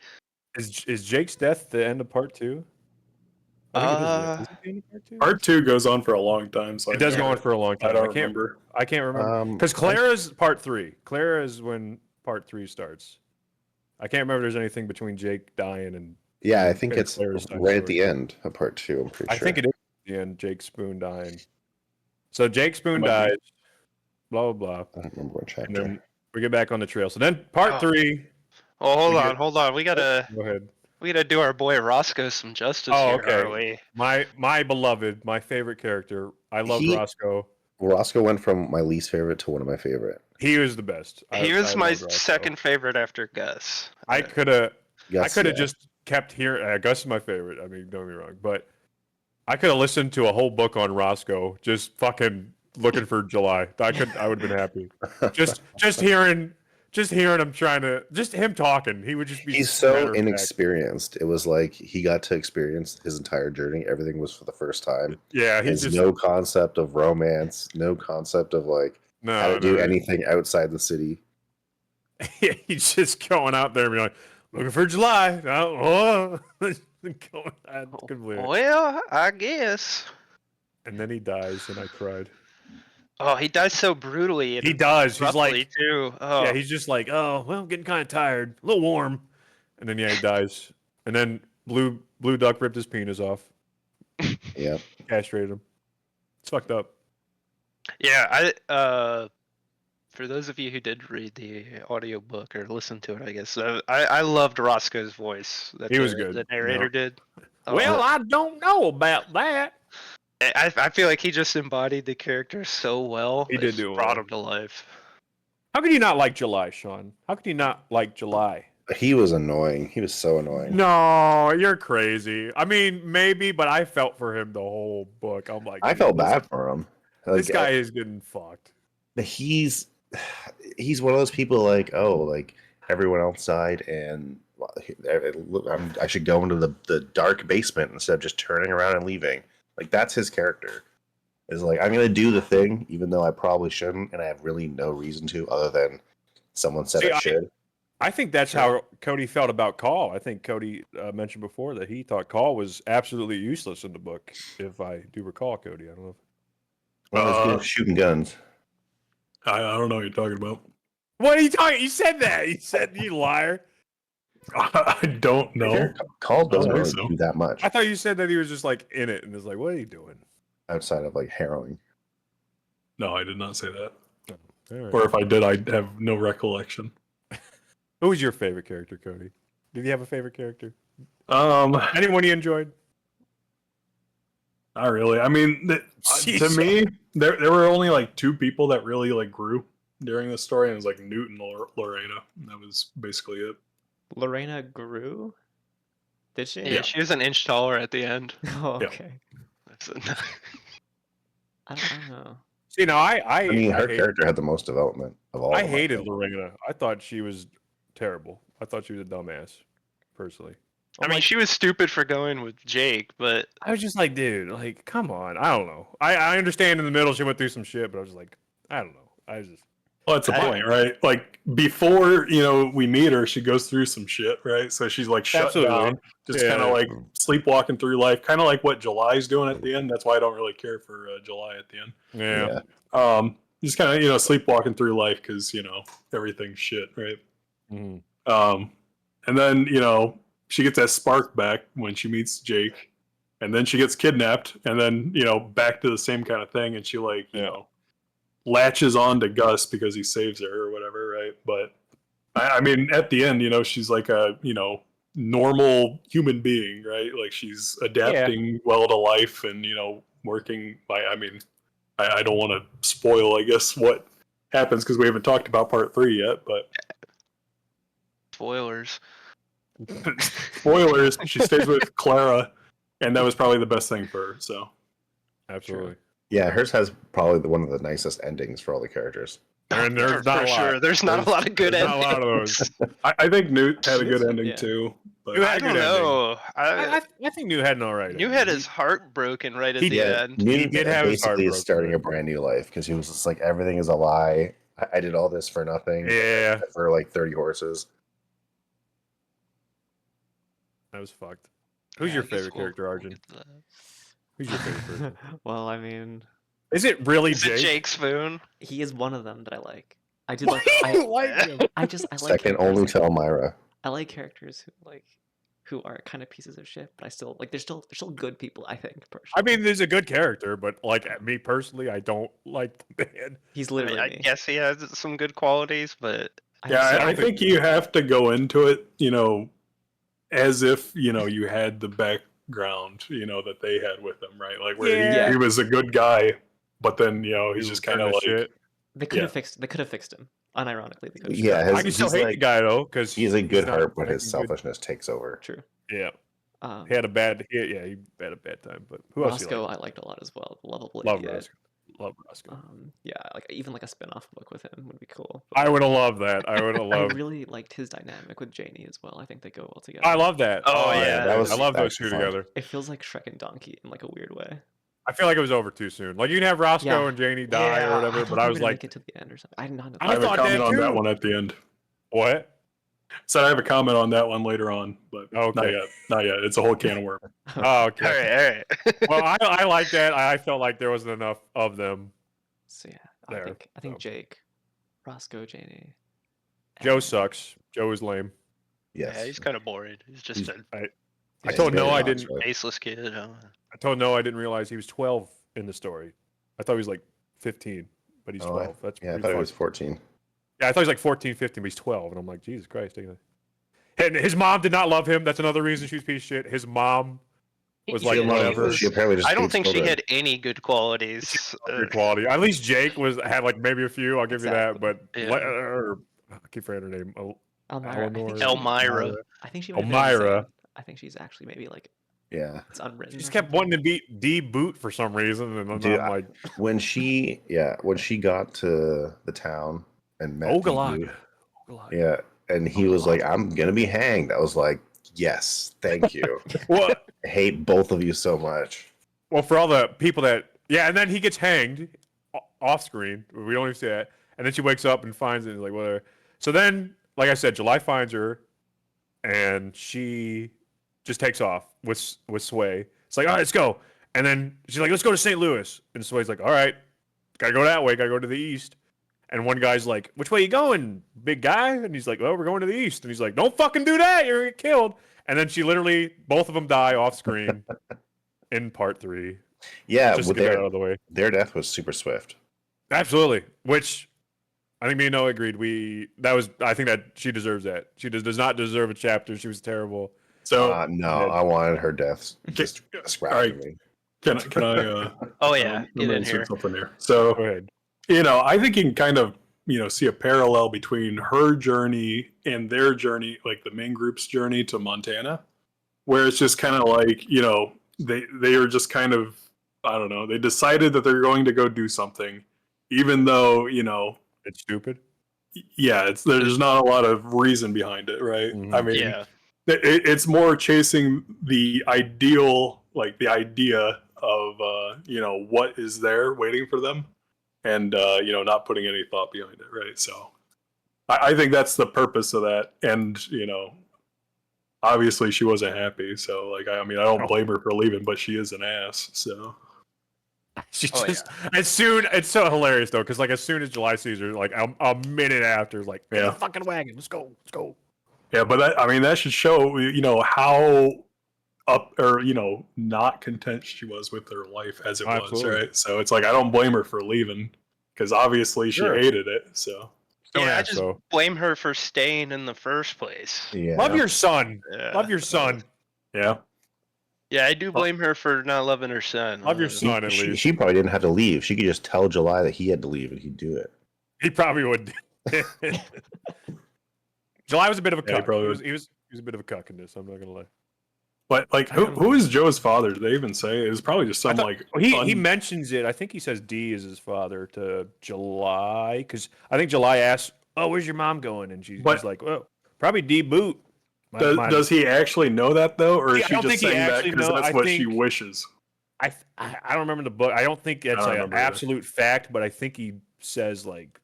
Is Jake's death the end of part 2? I think it is. Is it the end of part 2? Part 2 goes on for a long time, so It does go on for a long time. I don't remember. I can't remember because Clara's part 3. Clara is when part 3 starts. I can't remember if there's anything between Jake dying and. Yeah, I think and it's Clara's right at story. the end of part 2. I'm pretty sure. I think it is the end. Jake Spoon dying. So Jake Spoon Might be. dies. Blah blah blah. I don't remember what And chapter. then we get back on the trail. So then part 3. Oh, hold We on, get- hold on. We gotta Go ahead. do our boy Roscoe some justice Oh, here, okay. aren't we? My beloved, my favorite character. I love Roscoe. Roscoe went from my least favorite to one of my favorite. He was the best. He was I my love Roscoe. second favorite after Gus. I could have Yes, just kept hearing. Gus is my favorite. I mean, don't get me wrong, but I could have listened to a whole book on Roscoe, just fucking looking for July. I would have been happy. Just hearing him just him talking. He would just be. He's so inexperienced. It was like he got to experience his entire journey. Everything was for the first time. Yeah, He has no concept of romance, no concept of like how to do anything outside the city. He's just going out there and being like, looking for July. Well, I guess. And then he dies, and I cried. Oh, he dies so brutally. He does. He's like, too. Oh. yeah, he's just like, oh, well, I'm getting kind of tired, a little warm. And then, he dies. And then Blue Duck ripped his penis off. Yeah. Castrated him. It's fucked up. Yeah, for those of you who did read the audiobook or listen to it, I guess, I loved Roscoe's voice. He was good. The narrator did. Well, I don't know about that. I feel like he just embodied the character so well. He did do brought well. him to life. How could you not like July, Shawn? How could you not like July? He was annoying. He was so annoying. No, you're crazy. I mean, maybe, but I felt for him the whole book. I'm like, I felt bad for him. This guy is getting fucked. He's one of those people like, oh, like everyone else died, and I should go into the dark basement instead of just turning around and leaving. Like, that's his character. Is like, I'm gonna do the thing, even though I probably shouldn't, and I have really no reason to, other than someone said I should. I think that's how Cody felt about Call. I think Cody mentioned before that he thought Call was absolutely useless in the book. If I do recall, Cody, I don't know. Well, shooting guns. I don't know what you're talking about. What are you talking? You said that. You said, you liar. I don't know. Call doesn't really do that much. I thought you said that he was just like in it and was like, what are you doing? Outside of like harrowing. No, I did not say that. Right. Or if I did, I have no recollection. Who was your favorite character, Cody? Did you have a favorite character? Anyone you enjoyed? Not really. I mean, to me, there were only like two people that really like grew during the story, and it was like Newt and Lorena. And that was basically it. Lorena grew? Did she? Yeah, she was an inch taller at the end. Oh, okay. Yeah. I don't know. See, no, I mean, her character had the most development of all. I hated Lorena. I thought she was terrible. I thought she was a dumbass, personally. I mean, she was stupid for going with Jake, but I was just like, dude, like, come on. I don't know. I understand in the middle she went through some shit, but I was like, I don't know. Well, that's the point, right? Like, before, we meet her, she goes through some shit, right? So she's like shut down, just kind of like sleepwalking through life, kind of like what July's doing at the end. That's why I don't really care for July at the end. Yeah. Just kind of, sleepwalking through life because, everything's shit, right? Mm-hmm. And then, she gets that spark back when she meets Jake, and then she gets kidnapped, and then, back to the same kind of thing, and she latches on to Gus because he saves her or whatever, right? But I mean, at the end, she's like a, normal human being, right? Like, she's adapting well to life and, working by, I mean, I don't want to spoil, I guess, what happens because we haven't talked about part 3 yet, but spoilers. Spoilers, she stays with Clara, and that was probably the best thing for her, so. Absolutely. Yeah, hers has probably one of the nicest endings for all the characters. And there's not a lot. Sure. There's not a lot of good endings. Not a lot of those. I think Newt had a good ending too. But I don't know. I think Newt had an alright. Newt had his heart broken right at the end. Newt did have basically is starting a brand new life because he was just like, everything is a lie. I did all this for nothing. Yeah. For like 30 horses. That was fucked. Who's your favorite character, Arjun? Who's your favorite person? Well, I mean, is it really Jake? Jake Spoon? He is one of them that I like. I do like. I like second only to Elmira. I like characters who are kind of pieces of shit, but I still like. They're still good people. I think. Personally. I mean, there's a good character, but like me personally, I don't like the man. He's literally. I guess he has some good qualities, but I think you have to go into it, as if you had the background, that they had with him, right? Like where he was a good guy, but then he's just kind of like shit. They could have fixed. They could have fixed him. Unironically, they could. Yeah, I can still hate the guy though because he's a good heart, but his selfishness takes over. True. Yeah. He had a bad. He had a bad time. But who else? Roscoe, I liked a lot as well. Lovable Love idiot. Love Roscoe. Yeah, like even like a spin-off book with him would be cool. I would have loved that. I would have loved. I really liked his dynamic with Janie as well. I think they go well together. I love that. Oh yeah, that was I love those two fun. together. It feels like Shrek and Donkey in like a weird way. I feel like it was over too soon. Like you can have Roscoe and Janie die or whatever, I thought but they I were was gonna like, make it to the end or something. I did not know. I I have a thought comment that on that too. one at the end. What? So I have a comment on that one later on, but not Okay. yet. Not yet. It's a whole can of worms. Oh, All okay. right. Well, I like that. I felt like there wasn't enough of them. So yeah, There, I think so. Jake, Roscoe, Janie. Joe and- sucks. Joe is lame. Yes. Yeah, he's kind of boring. He's just a I He's told very Noah I honest, didn't. right? faceless kid. I told Noah I didn't realize he was 12 in the story. I thought he was like 15, but he's 12. That's Yeah, I pretty thought it fucked. was 14. Yeah, I thought he was like 14, 15, but he's 12, and I'm like, Jesus Christ. And his mom did not love him. That's another reason she's a piece of shit. His mom was like, Yeah, whatever. She apparently just I don't hates think she children. had any good qualities. Good quality. At least Jake had like maybe a few. I'll give you that. Exactly. But Yeah. I keep forgetting her name. Elmira. Elmira. I think she might be Elmira. insane. I think she's actually maybe like Yeah. it's unwritten. She just or kept something. wanting to beat D-Boot for some reason, and Dude, I'm like, when she got to the town and met Ogalaga. Deepu, yeah, and he was like, I'm gonna be hanged. I was like, yes, thank you. What? I hate both of you so much. Well, for all the people that, yeah, and then he gets hanged off screen. We don't even see that. And then she wakes up and finds it, and is like, whatever. So then, like I said, July finds her, and she just takes off with Sway. It's like, all right, let's go. And then she's like, let's go to St. Louis. And Sway's like, all right, gotta go that way, gotta go to the east. And one guy's like, which way you going, big guy? And he's like, well, we're going to the east. And he's like, don't fucking do that, you're gonna get killed. And then she literally, both of them die off screen in part 3. Yeah, Just to with get that out of the way. their death was super swift. Absolutely. Which I think me and Noah agreed. I think that she deserves that. She does not deserve a chapter. She was terrible. So No, I wanted her death just all scrapped right. to me. can I Oh yeah, get in insert here. something here? So Go ahead. I think you can kind of see a parallel between her journey and their journey, like the main group's journey to Montana, where it's just kind of like they are just kind of, I don't know, they decided that they're going to go do something, even though It's stupid. yeah, there's not a lot of reason behind it, right? Mhm. I mean, Yeah. it's more chasing the ideal, like the idea of what is there waiting for them, and not putting any thought behind it, right? So I think that's the purpose of that, and obviously she wasn't happy, so like I don't blame her for leaving, but she is an ass, so. She Oh, just as soon it's so hilarious though, because like as soon as July sees her, like a minute after, is like, get Yeah. the fucking wagon, let's go. Yeah, but that should show how up or not content she was with her life as it was, Absolutely. right? So it's like I don't blame her for leaving, because obviously she Sure. hated it. So Don't Yeah, I ask, just though. blame her for staying in the first place. Yeah. Love your son. Yeah. Love your son. yeah, Yeah, I do blame her for not loving her son. Love your son at least. She probably didn't have to leave. She could just tell July that he had to leave and he'd do it. He probably would. July was a bit of a Yeah, he cuck. probably He was a bit of a cuck in this. I'm not gonna lie. but like who is Joe's father? Did they even say? It was probably just some like He mentions it. I think he says D is his father to July, because I think July asks, "Oh, where's your mom going?" And she's like, "Well, probably D boot." Does he actually know that though, or is I she don't just think he saying that actually because know- that's I what she think- wishes? I don't remember the book. I don't think that's I don't an remember either. absolute fact, but I think he says like.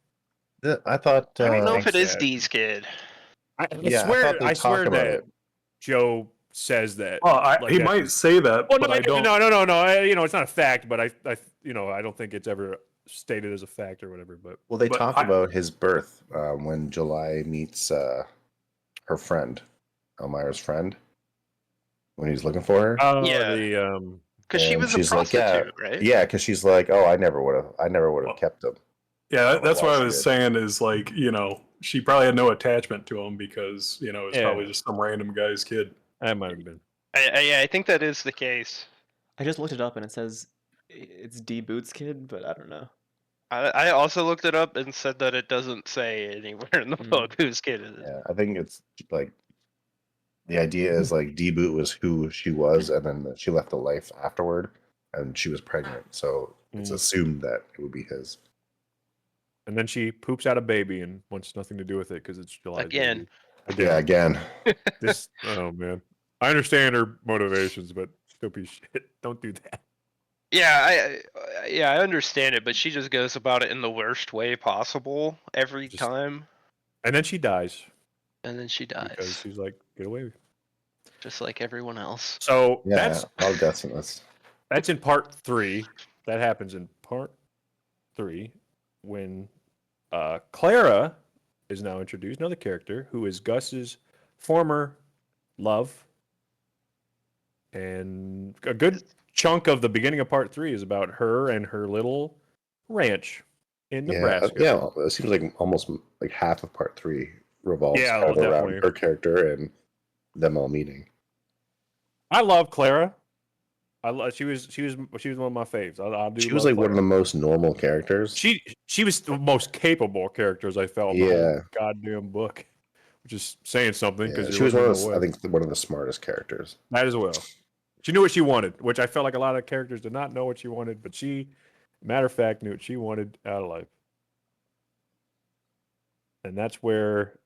I thought. I don't know if think it is that- D's kid. I Yeah, I swear. thought they I talk swear about that it. Joe says that. Well, like he that. might say that, Well, but I don't. No. It's not a fact, but I don't think it's ever stated as a fact or whatever. But Well, they But talk I- about his birth when July meets her friend, Elmira's friend, when he's looking for her. Yeah. the Because she And was a she's like, prostitute, right? Yeah, because she's like, oh, I never would have kept him. Yeah, Like, that's why what I she was did. saying is like, she probably had no attachment to him because, it was Yeah. probably just some random guy's kid. that might have been. I think that is the case. I just looked it up and it says it's D Boots' kid, but I don't know. I also looked it up and said that it doesn't say anywhere in the book whose kid it is. Yeah, I think it's like the idea is like D Boot was who she was, and then she left the life afterward, and she was pregnant, so it's assumed that it would be his. And then she poops out a baby and wants nothing to do with it because it's July. Again. Yeah, again. Oh man, I understand her motivations, but still be shit. Don't do that. Yeah, I understand it, but she just goes about it in the worst way possible every time, And then she dies and then she because dies, she's like, get away. just like everyone else. So Yeah, I'll guess in this. that's in part 3. That happens in part 3 when Clara is now introduced, another character who is Gus's former love. And a good chunk of the beginning of part 3 is about her and her little ranch in Nebraska. Yeah. It seems like almost like half of part 3 revolves kind of around her character and them all meeting. I love Clara. She was one of my faves. She was like Clara. One of the most normal characters. She was the most capable characters I felt in the whole goddamn book, which is saying something because she was one of the, I think one of the smartest characters. That as well. She knew what she wanted, which I felt like a lot of characters did not know what she wanted, but she, matter of fact, knew what she wanted out of life. And that's where,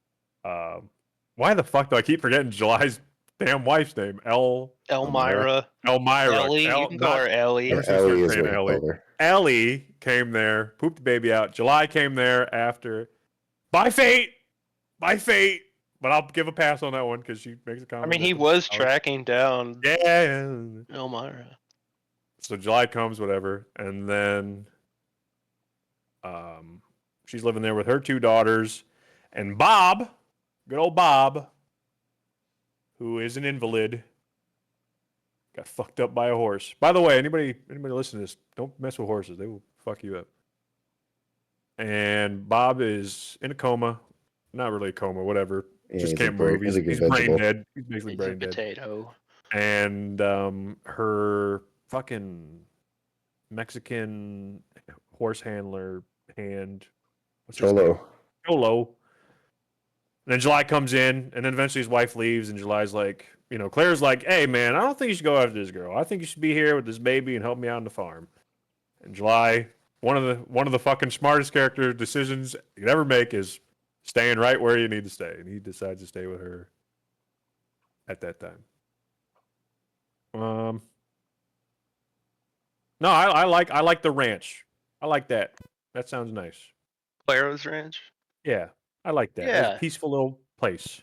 why the fuck do I keep forgetting July's damn wife's name? Elmira. Ellie. You can call her Ellie. Ellie is what Ellie. Ellie came there, pooped the baby out. July came there after. By fate. But I'll give a pass on that one because she makes a comment. I mean, he was tracking down Elmira. So July comes, whatever, and then she's living there with her 2 daughters, and Bob, good old Bob, who is an invalid, got fucked up by a horse. By the way, anybody listen to this, don't mess with horses. They will fuck you up. And Bob is in a coma. Not really a coma, whatever. Yeah, just can't move. He's brain dead. He's basically brain dead. Potato. And her fucking Mexican horse handler hand. What's his name? Cholo. And then July comes in, and then eventually his wife leaves, and July's like, Claire's like, hey man, I don't think you should go after this girl. I think you should be here with this baby and help me out on the farm. And July, one of the fucking smartest character decisions you could ever make is staying right where you need to stay, and he decides to stay with her at that time. No, I like the ranch. I like that. That sounds nice. Clara's ranch? Yeah, I like that. Yeah. It's a peaceful little place.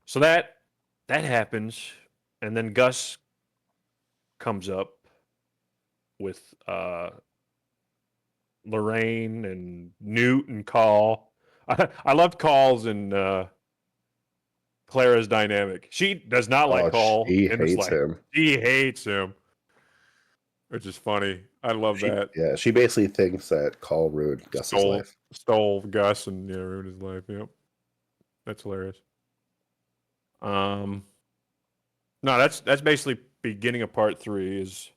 So that happens, and then Gus comes up with Lorraine and Newt and Call. I loved Call's and Clara's dynamic. She does not like Call. She hates him. She hates him. Which is funny. I love that. Yeah, she basically thinks that Call ruined Gus's life. Stole Gus and ruined his life. Yep. That's hilarious. No, that's basically beginning of part 3 is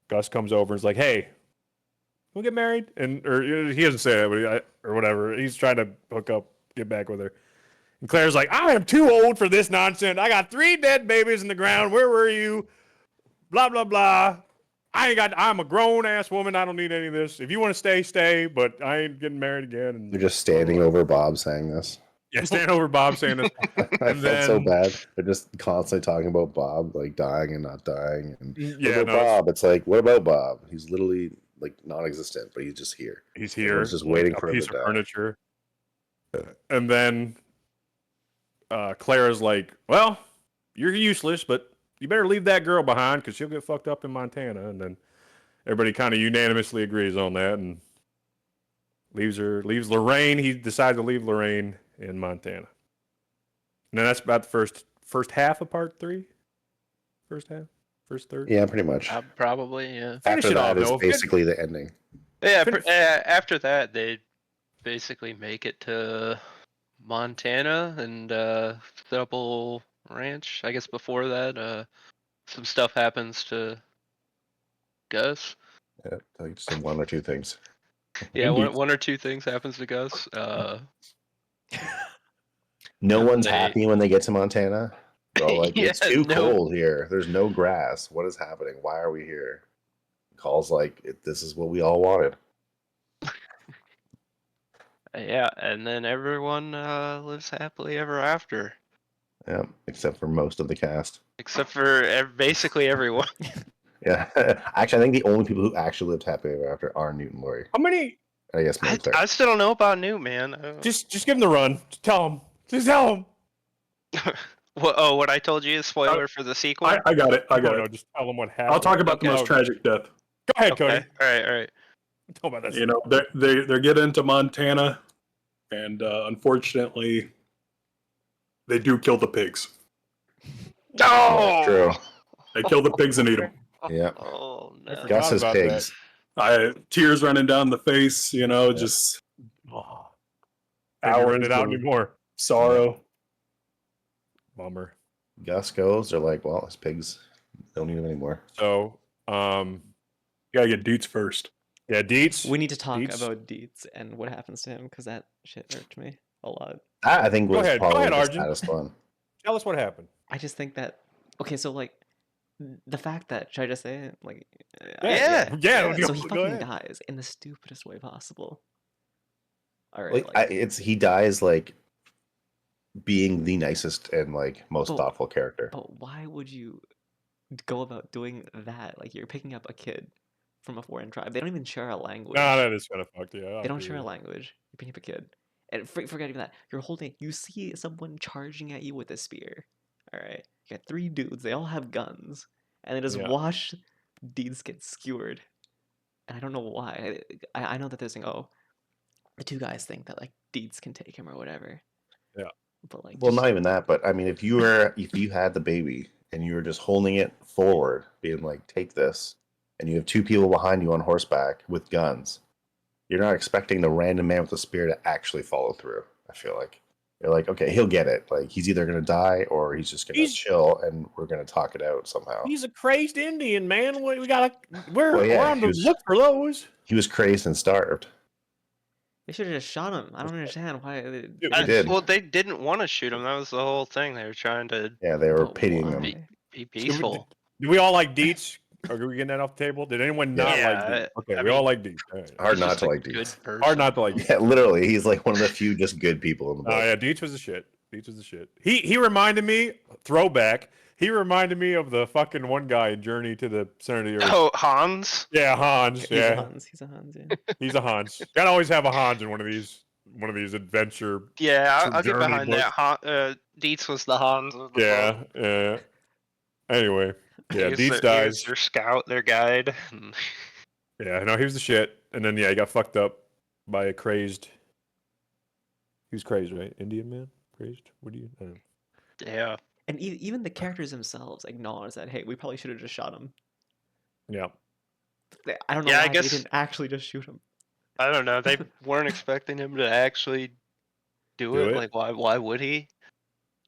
Gus comes over and is like, hey, we'll get married? Or he doesn't say that, but or whatever. He's trying to hook up, get back with her. And Claire's like, I am too old for this nonsense. I got 3 dead babies in the ground. Where were you? Blah, blah, blah. I'm a grown ass woman. I don't need any of this. If you want to stay, stay, but I ain't getting married again. And they're just standing over Bob saying this. Yeah, standing over Bob saying this. I felt so bad. They're just constantly talking about Bob, like dying and not dying. And Bob, it's like, what about Bob? He's literally like non-existent, but he's just here. He's here. He's just waiting for a piece of furniture. And then Clara's like, well, you're useless, but you better leave that girl behind because she'll get fucked up in Montana. And then everybody kind of unanimously agrees on that and leaves Lorraine. He decides to leave Lorraine in Montana. And then that's about the first half of part 3. First third. Yeah, pretty much. Probably, yeah. After that is basically the ending. Yeah, after that they basically make it to Montana and set up a little ranch. I guess before that, some stuff happens to Gus. Yeah, like just 1 or 2 things. Yeah, one or 2 things happens to Gus. No one's happy when they get to Montana. They're all like, it's too cold here. There's no grass. What is happening? Why are we here? Call's like, this is what we all wanted. Yeah, and then everyone lives happily ever after. Yeah, except for most of the cast. Except for basically everyone. Yeah. Actually, I think the only people who actually lived happily ever after are Newt and Lori. How many? I guess maybe Claire. I still don't know about Newt, man. Just give him the run. Just tell him. Just tell him. What I told you is spoiler for the sequel. I got it. I got No, it. just tell him what happened. I'll talk about the Okay. most tragic death. Go ahead, Okay. Cody. All right. Tell about that. You know, they get into Montana, and unfortunately, they do kill the pigs. No. True. They kill the pigs and eat them. Yeah. Oh I no. forgot Gus's about pigs. Tears running down the face. You know, Yeah. just Oh, hours rented out of anymore. sorrow. Bummer. Gus goes. They're like, well, his pigs don't need them anymore. So, You gotta get Deets first. yeah, Deets. We need to talk Deets? about Dietz and what happens to him because that shit hurt me a lot. That I think Go was ahead, probably the Arjun. saddest one. Tell us what happened. I just think that okay, so like the fact that should I just say it? Like Yeah. so he go fucking ahead. dies in the stupidest way possible. All right, Like, he dies like being the nicest and like most But- thoughtful character. but why would you go about doing that? Like you're picking up a kid from a foreign tribe. They don't even share a language. No, that is kind of fucked. Yeah, They don't share a language. You're picking up a kid. And forgetting that, you see someone charging at you with a spear. Alright? You got 3 dudes, they all have guns. And they just Yeah. watch Deeds get skewered. And I don't know why. I know that they're saying, oh, the 2 guys think that like Deeds can take him or whatever. Yeah. But like Well, not even that, but I mean, if you had the baby and you were just holding it forward, being like, "Take this," and you have 2 people behind you on horseback with guns, you're not expecting the random man with the spear to actually follow through. I feel like you're like, okay, he'll get it. Like he's either gonna die or he's just gonna chill, and we're gonna talk it out somehow. He's a crazed Indian, man. We gotta. We're Well, yeah, on he the was- look for those. He was crazed and starved. they should have just shot him. I don't understand why Dude, They did. Well, they didn't want to shoot him. That was the whole thing. They were trying to Yeah, they were but pitying why? him. be peaceful. Do we all like Deets? Are we getting that off the table? Did anyone not Yeah, like Deets? Okay, I we all mean, like Deets. All right. Hard He's not just to a like good Deets. person. Hard not to like Deets. Yeah, literally, he's like one of the few just good people in the book. Oh yeah, Deets was the shit. Deets was the shit. He reminded me, throwback. He reminded me of the fucking one guy in Journey to the Center of the Earth. Oh, Hans. Yeah, Hans. He's Yeah, a Hans. He's a Hans, yeah. he's a Hans. Gotta always have a Hans in one of these adventure. Yeah, Some I'll get Journey behind books. that. Dietz was the Hans of the book. Yeah. Anyway, yeah, He was Deets he was dies. their scout, their guide. Yeah, no, he was the shit. And then he got fucked up by a crazed. He was crazed, right? Indian man, crazed. What do you? I don't know. Yeah. And even the characters themselves acknowledge that, hey, we probably should have just shot him. Yeah. I don't know Yeah, I why guess- they didn't actually just shoot him. I don't know. They weren't expecting him to actually do it. Like, why would he?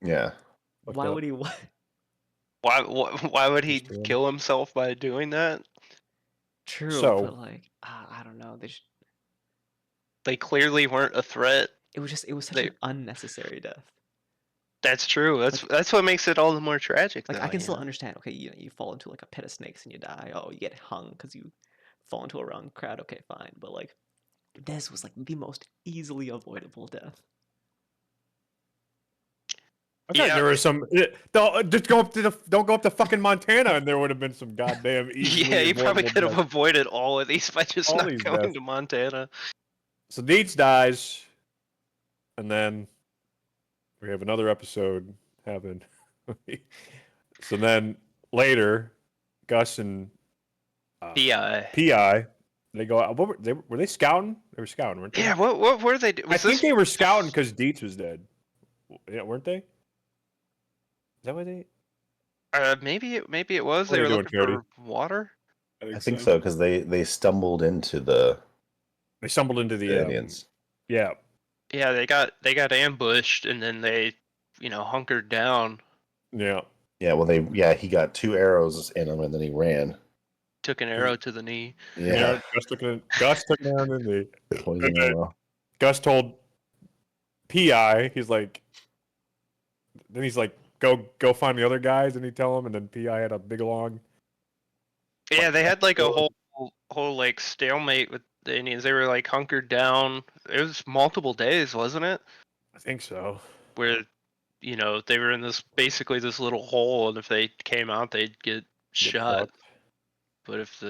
Yeah. Fucked Why up. would he? What? Why would he Just doing- kill himself by doing that? True, So- but like, I don't know. They clearly weren't a threat. It was such They- an unnecessary death. That's true. That's what makes it all the more tragic. Like though, I can you still know? understand. Okay, you fall into like a pit of snakes and you die. Oh, you get hung because you fall into a wrong crowd. Okay, fine. But like, this was like the most easily avoidable death. I thought Yeah. there was some. Just don't go up to fucking Montana, and there would have been some goddamn. easily Yeah, he probably avoidable could have death. avoided all of these by just All not these going deaths. to Montana. So Deets dies, and then we have another episode happen. So then later, Gus and Pi. Pi, they go out. What were they scouting? They were scouting, weren't they? Yeah. What were they doing? I think they were scouting because Deets was dead. Yeah, weren't they? Is that what they? Maybe it was. What They are were you looking doing, for water. I think so because they stumbled into the They stumbled into the Indians. Yeah, Yeah, they got ambushed and then they, hunkered down. yeah. Yeah, well, he got 2 arrows in him and then he ran. Took an arrow to the knee. Yeah, Gus took down in the. poison arrow. Gus told Pi, he's like, go find the other guys, and he tell him, and then Pi had a big long. Yeah, they had like a whole like stalemate with the Indians. They were like hunkered down. It was multiple days, wasn't it? I think so. Where, they were in this little hole, and if they came out, they'd get shot. fucked. but if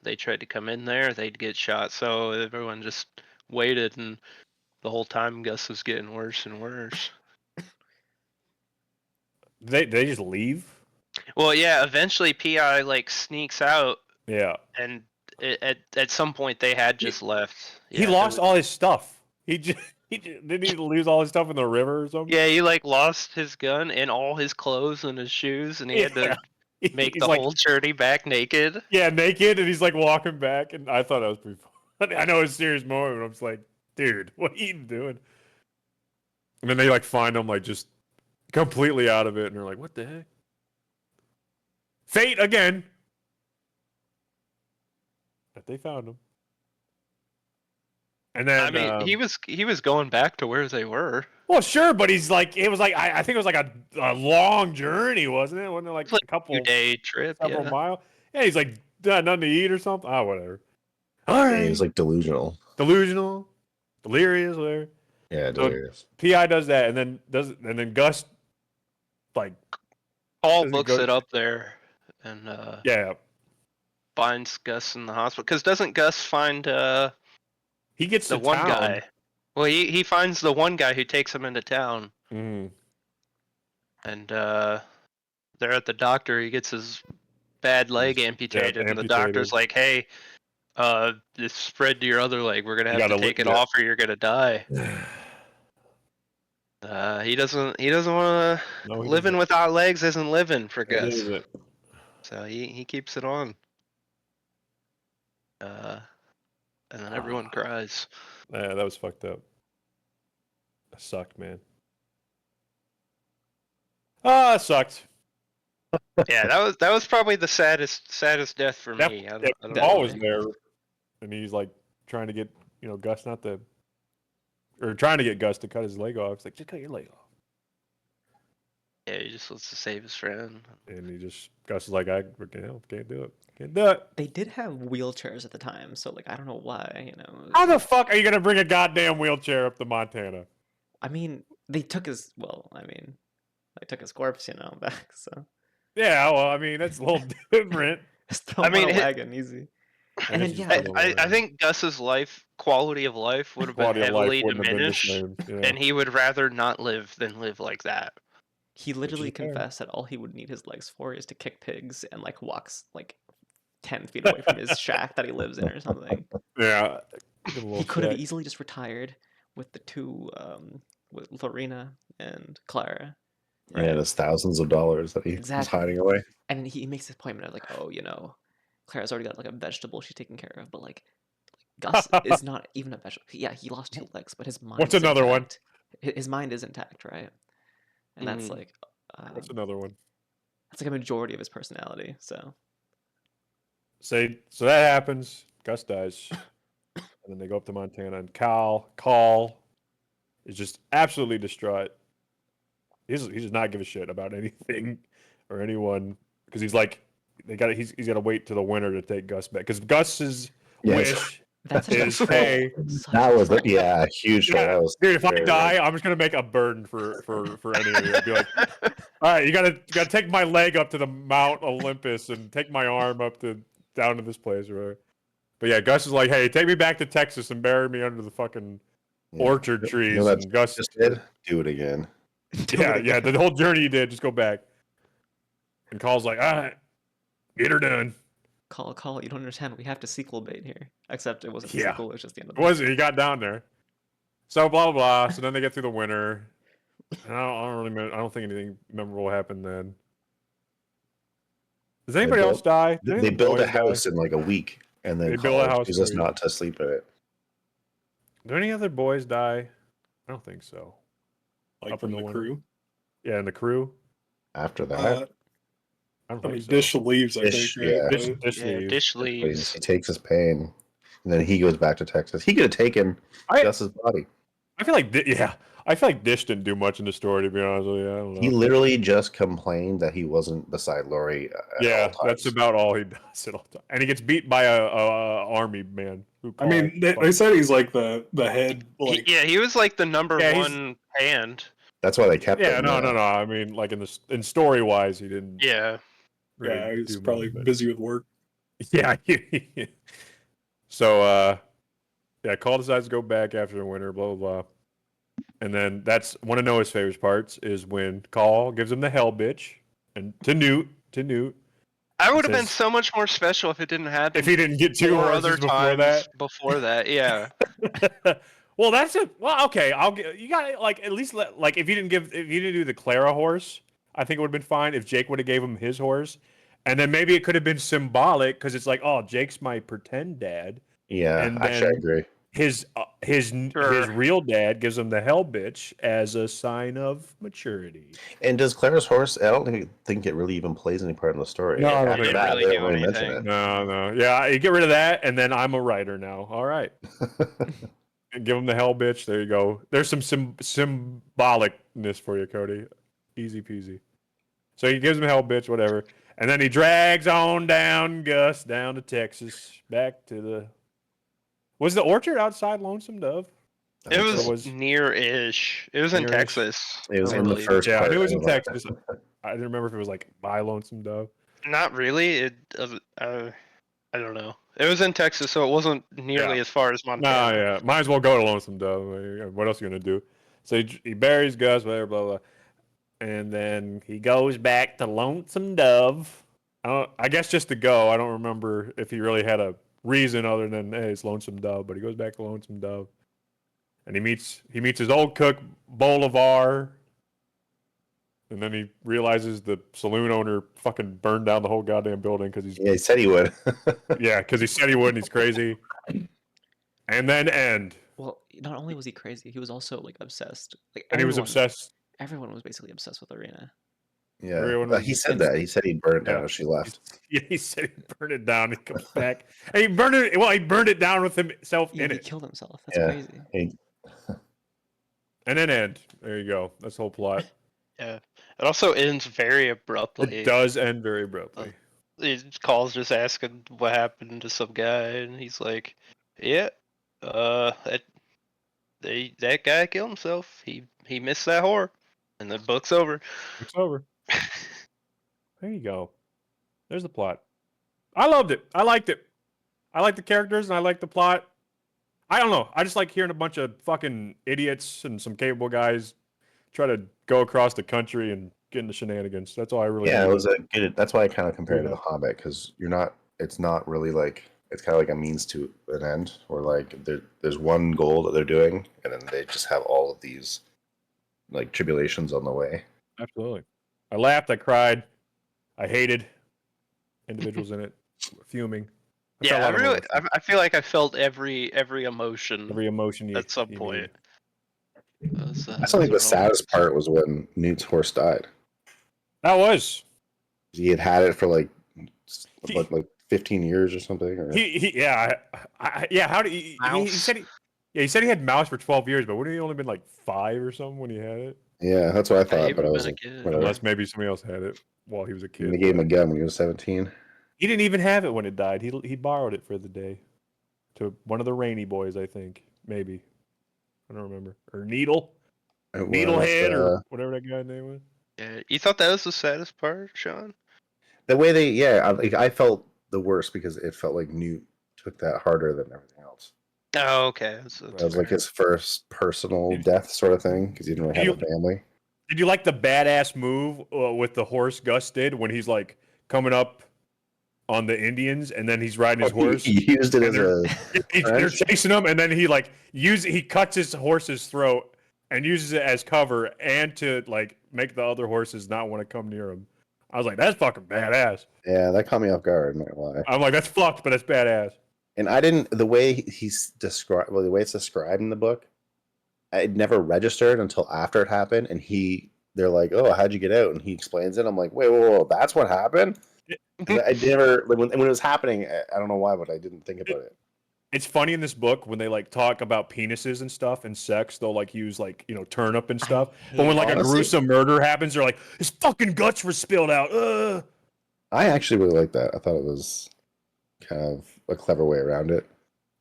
they tried to come in there, they'd get shot. So everyone just waited, and the whole time Gus was getting worse and worse. They just leave. Well, yeah. Eventually, PI like sneaks out. Yeah. And at some point they had just left. He Yeah, lost all his stuff. Didn't he lose all his stuff in the river or something? Yeah, he like lost his gun and all his clothes and his shoes, and he had to make the whole journey back naked. Yeah, naked, and he's like walking back, and I thought that was pretty funny. I know it's a serious moment, but I'm just like, dude, what are you doing? And then they like find him like just completely out of it, and they're like, what the heck? Fate again. But they found him. And then I mean, he was going back to where they were. Well, sure, but he's like, it was like I think it was like a long journey, wasn't it? Wasn't it like a couple day trip, several mile? Yeah, he's like nothing to eat or something. Oh, whatever. All right. He was like delusional, delirious, whatever. Yeah, delirious. So PI does that, and then Gus like Paul books it up there, and yeah, finds Gus in the hospital. Because doesn't Gus find he gets the to one town. guy? Well, he finds the one guy who takes him into town. Mm. And they're at the doctor. He gets his bad leg amputated, and the doctor's like, "Hey, this spread to your other leg. We're gonna have to take it off, or you're gonna die." He doesn't want to. Living without legs isn't living for Gus. So he keeps it on. And then everyone cries. Yeah, that was fucked up. That sucked, man. It sucked. Yeah, that was probably the saddest death for me. I don't Paul was there, and he's like trying to get Gus trying to get Gus to cut his leg off. It's like, just cut your leg off. Yeah, he just wants to save his friend. And Gus is like, I can't do it. Can't do it. They did have wheelchairs at the time, so like I don't know why, How the fuck are you gonna bring a goddamn wheelchair up to Montana? I mean, they took his corpse, back, so. Yeah, well, I mean, that's a little different. I mean, on a wagon, easy. And then, I think Gus's quality of life would have been heavily diminished, and he would rather not live than live like that. He literally confessed that all he would need his legs for is to kick pigs and like walks like 10 feet away from his shack that he lives in or something. Yeah. He could have easily just retired with the two, with Lorena and Clara. Right? Yeah, there's thousands of dollars that he's hiding away. And he makes this point of like, oh, Clara's already got like a vegetable she's taking care of, but like Gus is not even a vegetable. Yeah, he lost 2 legs, but his mind. What's another one? His mind is intact, right? And that's like. What's another one? That's like a majority of his personality. So that happens. Gus dies, and then they go up to Montana, and Carl is just absolutely distraught. He does not give a shit about anything or anyone because he's like he's got to wait till the winter to take Gus back because Gus's wish is hey. That was a huge yeah. Dude, if I die, I'm just gonna make a burden for any of you. I'd be like, all right, you gotta take my leg up to the Mount Olympus and take my arm down to this place or whatever. But yeah, Gus is like, hey, take me back to Texas and bury me under the fucking orchard trees. And Gus just did do it again. Yeah, the whole journey he did, just go back. And Carl's like, all right, get her done. Call, you don't understand. We have to sequel bait here. Except it wasn't a sequel, it was just the end of the wasn't. He got down there. So blah, blah, blah. So then they get through the winter. And I don't think anything memorable happened then. Does anybody else die? They built a house in like a week. And then choose us not to sleep in it. Do any other boys die? I don't think so. Like from the crew? Yeah, in the crew. After that? I mean, so. Dish leaves, I think. Right? Dish leaves. He takes his pain, and then he goes back to Texas. He could have taken Gus's body. I feel like Dish didn't do much in the story, to be honest with you. I don't know. He literally just complained that he wasn't beside Lori. That's about all he does at all times. And he gets beat by a army man. I mean, they said he's like the head. Like, he was like the number one hand. That's why they kept him. No. I mean, like in story wise, he didn't. Yeah. Really he's probably busy with work. Yeah. So, yeah, Call decides to go back after the winter, blah, blah, blah. And then that's one of Noah's favorite parts is when Call gives him the hell bitch and to Newt. I would have been says- so much more special if it didn't happen. If he didn't get 2 4 horses other before times that. before that, yeah. Well, that's it. Well, okay. You got like at least like if you didn't do the Clara horse, I think it would have been fine if Jake would have gave him his horse, and then maybe it could have been symbolic because it's like, oh, Jake's my pretend dad, Yeah, and actually, I then agree. his Sure. real dad gives him the hell bitch as a sign of maturity. And does Clara's horse? I don't think it really even plays any part in the story. No, I don't After think it that, really they do don't really mention anything. No. Yeah, you get rid of that, and then I'm a writer now. All right. it. And give him the hell bitch. There you go. There's some symbolicness for you, Cody. Easy peasy. So he gives him hell bitch, whatever. And then he drags on down Gus down to Texas, back to the. Was the orchard outside Lonesome Dove? I It think so. was near-ish. It was in Near-ish. Texas. It was I in the believe. first Yeah, part. it was in anyway. Texas. I didn't remember if it was like by Lonesome Dove. Not really. It I don't know. It was in Texas, so it wasn't nearly Yeah. as far as Montana. Nah, yeah. Might as well go to Lonesome Dove. What else are you gonna do? So he buries Gus, whatever, blah blah. And then he goes back to Lonesome Dove. I guess just to go. I don't remember if he really had a reason other than hey, it's Lonesome Dove. But he goes back to Lonesome Dove, and he meets his old cook Bolivar. And then he realizes the saloon owner fucking burned down the whole goddamn building because he's Yeah, he said he would. yeah, because he said he would and he's crazy. And then end. Well, not only was he crazy, he was also like obsessed. Like And he was obsessed. Everyone was basically obsessed with Arena. Yeah, Everyone but was- he said that. He said he'd burn it down Yeah. as she left. Yeah, he said he burned it down. He comes back. And he burned it. Well, he burned it down with himself Yeah, in he it. killed himself. That's Yeah. crazy. And then end. There you go. That's the whole plot. Yeah. It also ends very abruptly. It does end very abruptly. It calls just asking what happened to some guy, and he's like, "Yeah, that guy killed himself. He missed that whore," and the book's over. It's over. There you go. There's the plot. I loved it. I liked it. I like the characters and I like the plot. I don't know. I just like hearing a bunch of fucking idiots and some capable guys try to go across the country and get into shenanigans. That's all I really. Yeah, needed. it was a good. That's why I kind of compared it to Yeah. The Hobbit because you're not. It's not really like. It's kind of like a means to an end, or like there's one goal that they're doing, and then they just have all of these like tribulations on the way. Absolutely. I laughed. I cried. I hated individuals in it, fuming. I felt a Yeah, lot of emotion. I feel like I felt every emotion Every emotion you, at some you point. need. I still think the saddest part was when Newt's horse died. That was. He had it for like 15 years or something. Or... Yeah. How did he said he said he had mouse for 12 years, but wouldn't he only been like 5 or something when he had it? Yeah, that's what I thought. he But I would've was been a like, kid. whatever. Unless maybe somebody else had it while he was a kid. And they gave him a gun when he was 17. He didn't even have it when it died. He borrowed it for the day to one of the Rainy Boys, I think. Maybe. I don't remember. Or Needlehead or whatever that guy's name was. Yeah, you thought that was the saddest part, Shawn? The way I felt the worst because it felt like Newt took that harder than everything else. Oh, okay. That was like his first personal death sort of thing because he didn't really have a family. Did you like the badass move with the horse Gus did when he's like coming up on the Indians and then he's riding his horse? He used it as they're chasing him and then he cuts his horse's throat and uses it as cover and to like make the other horses not want to come near him. I was like, that's fucking badass. Yeah, that caught me off guard. I'm not gonna lie. I'm like, that's fucked, but that's badass. And I didn't the way he's described. Well, the way it's described in the book, it never registered until after it happened. And they're like, "Oh, how'd you get out?" And he explains it. I'm like, "Wait, whoa, that's what happened." I never when it was happening. I don't know why, but I didn't think about it. It's funny in this book when they like talk about penises and stuff and sex, they'll like use like, thurnip up and stuff. But when like a gruesome murder happens, they're like, his fucking guts were spilled out. Ugh. I actually really liked that. I thought it was kind of a clever way around it.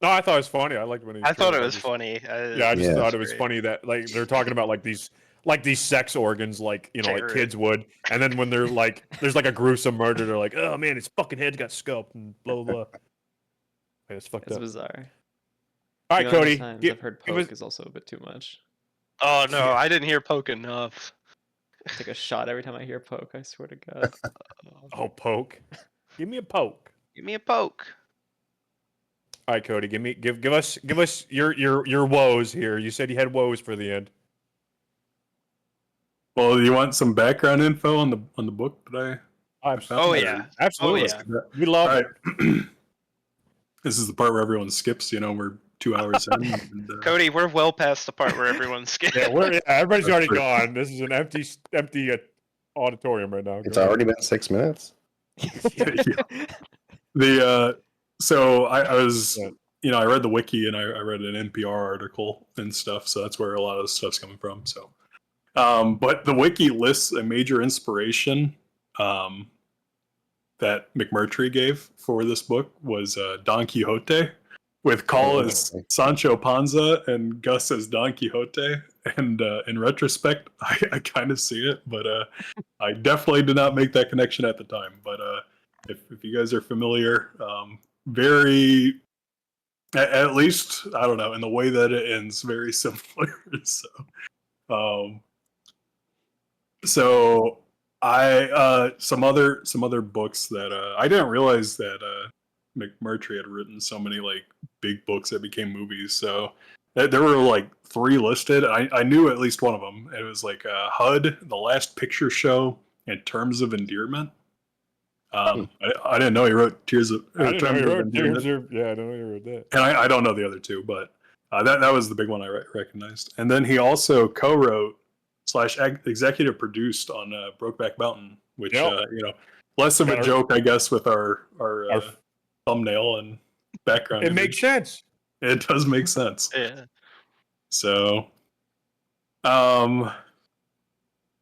No, I thought it was funny. I liked when he. I thought it was funny. I just thought it was funny that like they're talking about like these like these sex organs, like like Terror. kids would. And then when they're like, there's like a gruesome murder, they're like, oh man, his fucking head got scalped and blah blah blah. Yeah, it's fucked It's up. bizarre. All The right, amount of Cody, times give I've heard us. poke is also a bit too much. Oh no, Yeah. I didn't hear poke enough. I take a shot every time I hear poke. I swear to God. Oh, poke. Give me a poke. Give me a poke. All right, Cody, give us your woes here. You said you had woes for the end. Well, you want some background info on the book that I found? Oh yeah. Absolutely. Oh, yeah. We love All it. right. This is the part where everyone skips. We're 2 hours in. And, Cody, we're well past the part where everyone's scared. Yeah, everybody's That's already true. gone. This is an empty auditorium right now. It's Go ahead. already been 6 minutes. So I was, Yeah. I read the wiki and I read an NPR article and stuff. So that's where a lot of the stuff's coming from. So, but the wiki lists a major inspiration that McMurtry gave for this book was Don Quixote, with Call as Sancho Panza and Gus as Don Quixote. And in retrospect, I kind of see it, but I definitely did not make that connection at the time. But if you guys are familiar, very, at least, I don't know, in the way that it ends, very similar. So I some other books that I didn't realize that McMurtry had written so many like big books that became movies. So there were like 3 listed. I knew at least one of them. It was like HUD, The Last Picture Show, and Terms of Endearment. I didn't know he wrote Terms of Endearment. Yeah, I don't know he wrote that. And I don't know the other 2, but that was the big one I recognized. And then he also co-wrote / executive produced on Brokeback Mountain, which less of a joke, I guess, with our thumbnail and background. It makes sense. It does make sense. Yeah. So,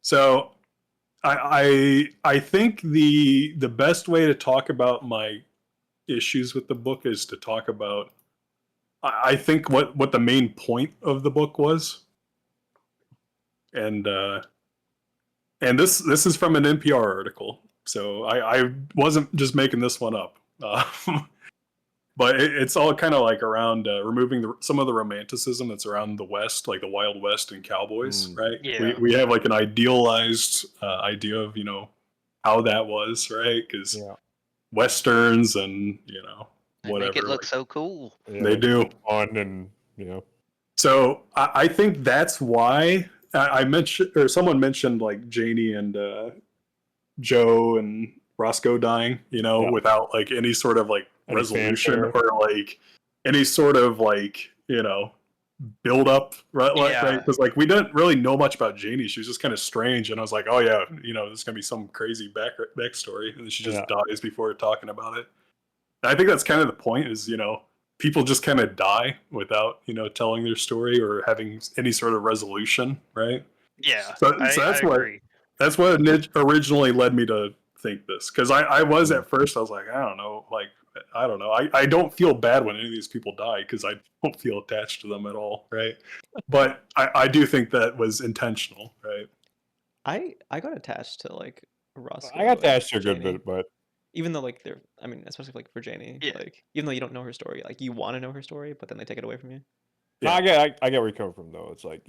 so I think the best way to talk about my issues with the book is to talk about I think what the main point of the book was. And this is from an NPR article, so I wasn't just making this one up. But it's all kind of like around removing some of the romanticism that's around the West, like the Wild West and cowboys, right? Yeah. We have like an idealized idea of how that was, right? Because Westerns and They whatever, make it look like, so cool. Yeah, they do. fun and So I think that's why I mentioned, or someone mentioned, like Janie and Joe and Roscoe dying, without like any sort of like Any resolution fanfare. or like any sort of like build up, right? Yeah. Because like we didn't really know much about Janie. She was just kind of strange, and I was like, oh yeah, there's gonna be some crazy backstory, and then she just dies before talking about it. And I think that's kind of the point, is people just kind of die without telling their story or having any sort of resolution, right? Yeah. So I agree. that's what originally led me to think this, because I was at first, I was like, I don't know, I don't feel bad when any of these people die because I don't feel attached to them at all, right? But I do think that was intentional, right? I got attached to like Roscoe. I got attached to a and good Janie. bit, but Even though like especially like for Janie, Yeah. like even though you don't know her story, like you want to know her story, but then they take it away from you. no, I get where you're coming from though. It's like,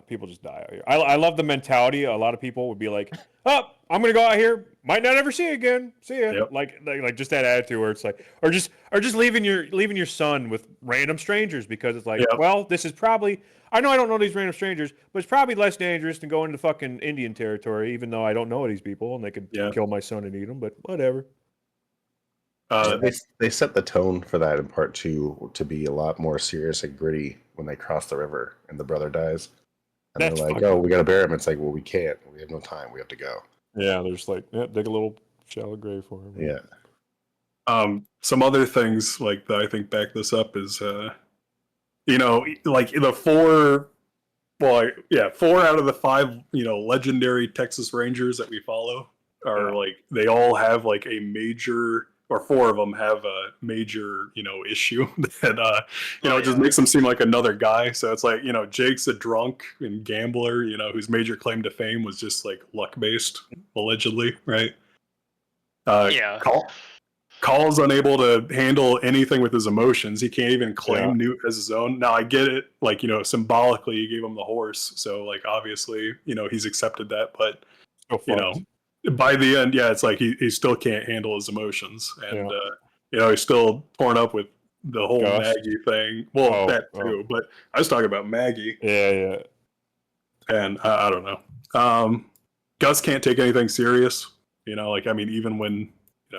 people just die out here. I love the mentality. A lot of people would be like, "Oh, I'm gonna go out here, might not ever see you again. See ya." Yep. Like just that attitude where it's like, or just leaving your son with random strangers because it's like, Yep. well, this is probably, I don't know these random strangers, but it's probably less dangerous than going into fucking Indian territory, even though I don't know these people and they could kill my son and eat him. But whatever. They set the tone for that in part 2 to be a lot more serious and gritty when they cross the river and the brother dies. And That's they're like, fucking- oh, we got to bury him. It's like, well, we can't. We have no time. We have to go. Yeah, they're just like, dig a little shallow grave for him. Yeah. Some other things like that I think back this up is, like the 4 out of the 5, legendary Texas Rangers that we follow are like, they all have like a major, or 4 of them have a major, issue that, Oh, it just yeah. makes them seem like another guy. So it's like, Jake's a drunk and gambler, whose major claim to fame was just like luck based, allegedly, right? Yeah. Call's unable to handle anything with his emotions. He can't even claim Newt as his own. Now I get it, like, symbolically he gave him the horse, so like obviously, he's accepted that, but by the end, it's like he still can't handle his emotions, and he's still torn up with the whole Maggie thing. Well, that too, but I was talking about Maggie. Yeah. And I don't know. Gus can't take anything serious. Like, I mean, even when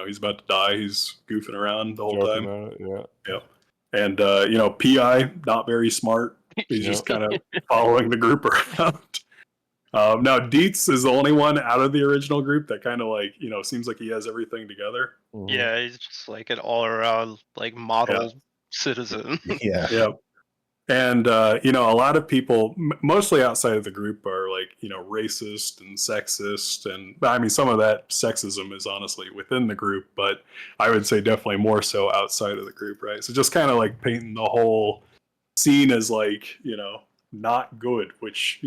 he's about to die, he's goofing around the whole time. Yeah. And PI not very smart. He's just kind of following the group around. Now Dietz is the only one out of the original group that kind of like seems like he has everything together. Yeah, he's just like an all-around like model citizen. Yeah. And a lot of people, mostly outside of the group, are like racist and sexist, and I mean some of that sexism is honestly within the group, but I would say definitely more so outside of the group, right? So just kind of like painting the whole scene as like not good, which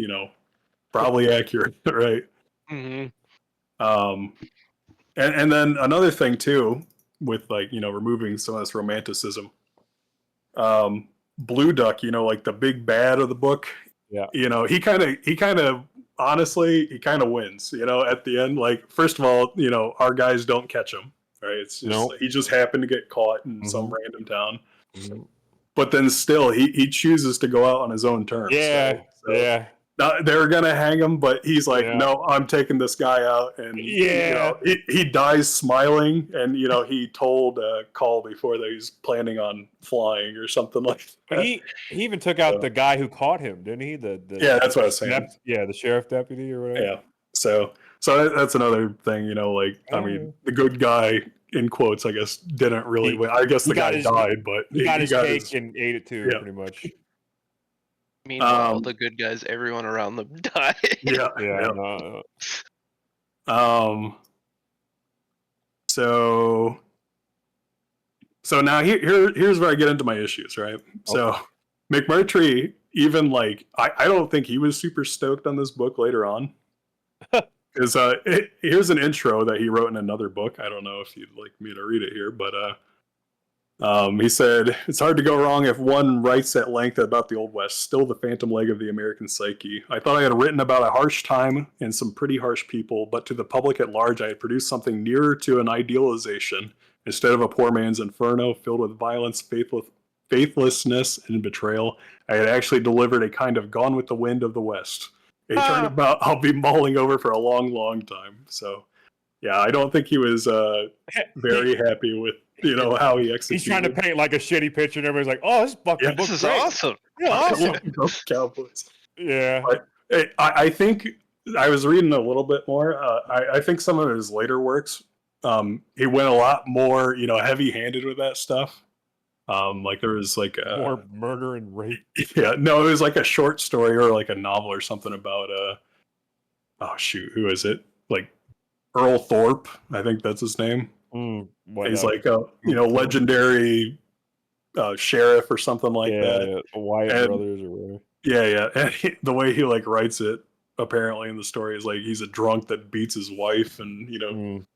probably accurate, right? And then another thing too, with like removing some of this romanticism. Blue Duck, like the big bad of the book, he kind of honestly, he kind of wins, at the end. Like, first of all, our guys don't catch him, right? It's just he just happened to get caught in some random town. But then still, he chooses to go out on his own terms. Right? So, they were gonna hang him, but he's like, no, I'm taking this guy out, and he dies smiling, and he told Call before that he's planning on flying or something like that. He even took out the guy who caught him, didn't he? That's what I was saying. The sheriff deputy or whatever. Yeah. So that's another thing, like I mean, the good guy in quotes, I guess, didn't really win. I guess the guy died, but he got his cake and ate it too, pretty much. Meanwhile, the good guys, everyone around them died. So now here's where I get into my issues, right? So McMurtry, even like I don't think he was super stoked on this book later on. Because here's an intro that he wrote in another book. I don't know if you'd like me to read it here, but he said, "It's hard to go wrong if one writes at length about the Old West, still the phantom leg of the American psyche. I thought I had written about a harsh time and some pretty harsh people, but to the public at large, I had produced something nearer to an idealization instead of a poor man's inferno filled with violence, faithlessness, and betrayal. I had actually delivered a kind of Gone with the Wind of the West. A turnabout I'll be mulling over for a long, long time." So, yeah, I don't think he was very happy with how he executed. He's trying to paint like a shitty picture, and everybody's like, "Oh, this fucking book is awesome! Yeah, awesome." Cowboys. Yeah, but I think I was reading a little bit more. I think some of his later works, he went a lot more, heavy-handed with that stuff. Like there was like more murder and rape. Yeah, no, it was like a short story or like a novel or something about oh shoot, who is it? Like Earl Thorpe, I think that's his name. He's like a legendary sheriff or something like that. The Wyatt brothers or whatever. Yeah. And the way he like writes it, apparently in the story, is like he's a drunk that beats his wife and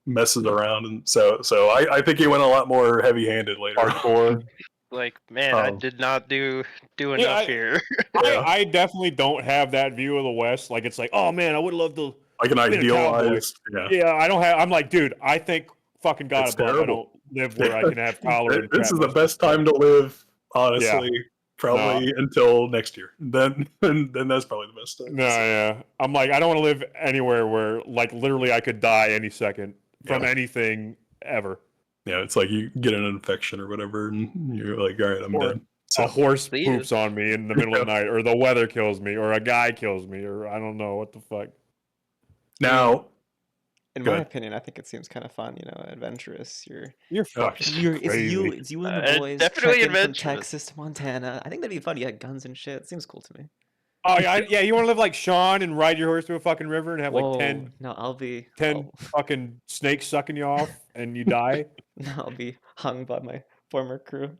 messes around, and so I think he went a lot more heavy-handed later. Hardcore. Like, man, I did not do enough here. I definitely don't have that view of the West. Like, it's like, oh man, I would love to like an idealized. Yeah, I don't have. I'm like, dude, I think fucking God above, I don't live where I can have tolerance. This is the best time to live, honestly. Yeah. Probably until next year. Then that's probably the best time. No, I'm like, I don't want to live anywhere where like literally I could die any second from anything ever. Yeah, it's like you get an infection or whatever, and you're like, all right, I'm dead. So, a horse poops on me in the middle of the night, or the weather kills me, or a guy kills me, or I don't know what the fuck. Now, in my opinion, I think it seems kind of fun, adventurous. You're fucking crazy. It's you and the boys definitely trekking from adventurous. Texas to Montana. I think that'd be fun. You had guns and shit. It seems cool to me. Oh yeah, you want to live like Shawn and ride your horse through a fucking river and have Whoa, like 10 no, I'll be fucking snakes sucking you off and you die. no, I'll be hung by my former crew.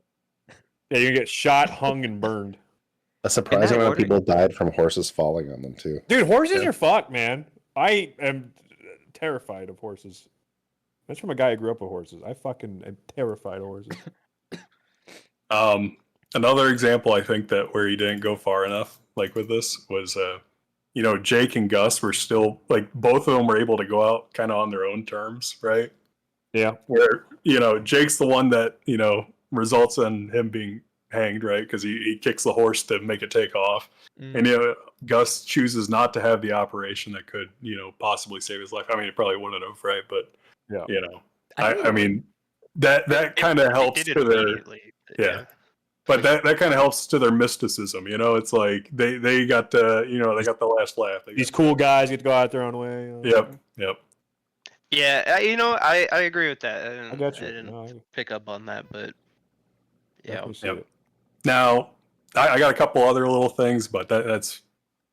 Yeah, you get shot, hung, and burned. A surprising that amount of order- people died from horses falling on them too. Dude, horses are fucked, man. I am terrified of horses. That's from a guy who grew up with horses. I fucking am terrified of horses. Another example, I think that where he didn't go far enough, like with this, was Jake and Gus were still like both of them were able to go out kind of on their own terms, right? Yeah. Where Jake's the one that results in him being hanged, right? Because he kicks the horse to make it take off, and Gus chooses not to have the operation that could possibly save his life. I mean, it probably wouldn't have, right? But I mean that kind of helps to their But that kind of helps to their mysticism, It's like they got they got the last laugh. These cool guys get to go out their own way. Yep. Yeah, I agree with that. I got you. I didn't pick up on that, but yeah. Yep. Now, I got a couple other little things, but that's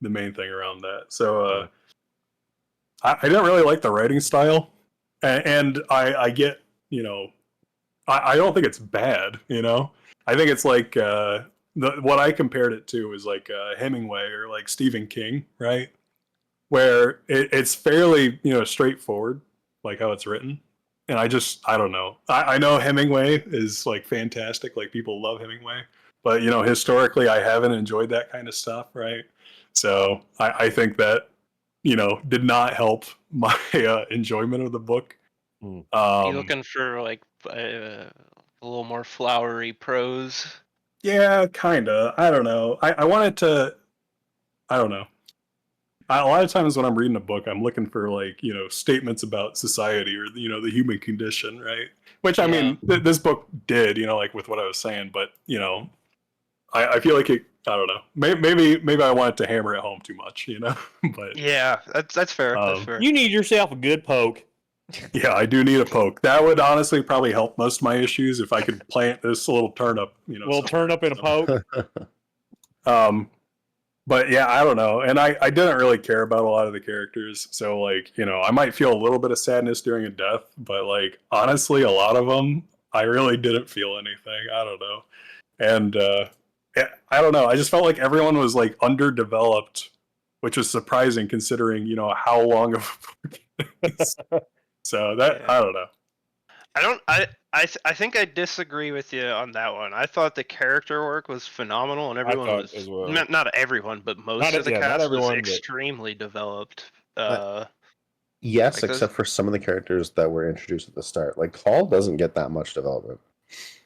the main thing around that. So I didn't really like the writing style, and I get I don't think it's bad. I think it's like what I compared it to is like Hemingway or like Stephen King, right? Where it's fairly straightforward, like how it's written, and I don't know. I know Hemingway is like fantastic, like people love Hemingway, but historically I haven't enjoyed that kind of stuff, right? So I think that did not help my enjoyment of the book. You looking for like a little more flowery prose? Yeah, kinda. I don't know. I wanted to. I don't know. A lot of times when I'm reading a book, I'm looking for like statements about society or the human condition, right? Which I mean, this book did, like with what I was saying, but I feel like it. I don't know. Maybe I wanted to hammer it home too much, But yeah, that's fair. That's fair. You need yourself a good poke. Yeah, I do need a poke. That would honestly probably help most of my issues if I could plant this little turnip, little turnip in a poke. But yeah, I don't know. And I didn't really care about a lot of the characters. So like, I might feel a little bit of sadness during a death, but like honestly, a lot of them, I really didn't feel anything. I don't know. And I don't know. I just felt like everyone was like underdeveloped, which was surprising considering, how long of a book it is. So that I don't know. I think I disagree with you on that one. I thought the character work was phenomenal, and everyone was as well. not everyone, but most of the cast was extremely developed. Yes, like except for some of the characters that were introduced at the start. Like Paul doesn't get that much development.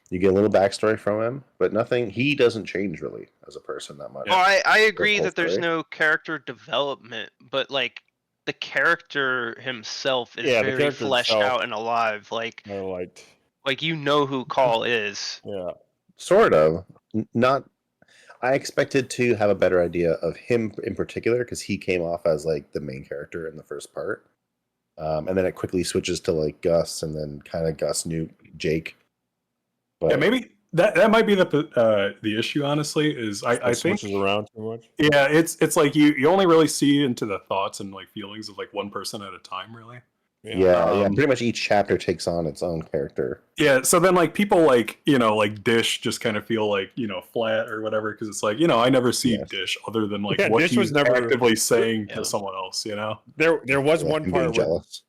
You get a little backstory from him, but nothing. He doesn't change really as a person that much. Well, I agree that there's no character development, but like the character himself is very fleshed out and alive. Like who Call is. Yeah, sort of. Not. I expected to have a better idea of him in particular because he came off as like the main character in the first part, and then it quickly switches to like Gus, and then kind of Gus knew Jake. But, yeah, maybe that might be the issue. Honestly, is I think switches around too much. Yeah, it's like you only really see into the thoughts and like feelings of like one person at a time, really. Yeah. Pretty much each chapter takes on its own character. Yeah, so then like people like like Dish just kind of feel like flat or whatever because it's like I never see Dish other than like what Dish he's never actively saying to someone else. There was one part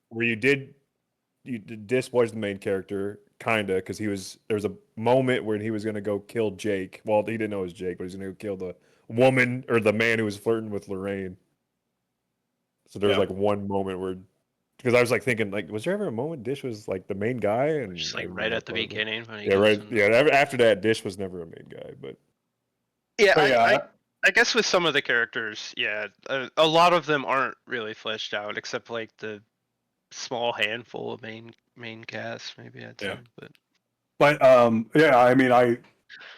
where Dish was the main character. Kinda, because there was a moment when he was gonna go kill Jake. Well, he didn't know it was Jake, but he's gonna go kill the woman or the man who was flirting with Lorraine. So there was like one moment where, because I was like thinking, like, was there ever a moment Dish was like the main guy? And just like right at the beginning. After that, Dish was never a main guy, but I guess with some of the characters, a lot of them aren't really fleshed out, except like the small handful of main cast, maybe I'd say. But I mean, I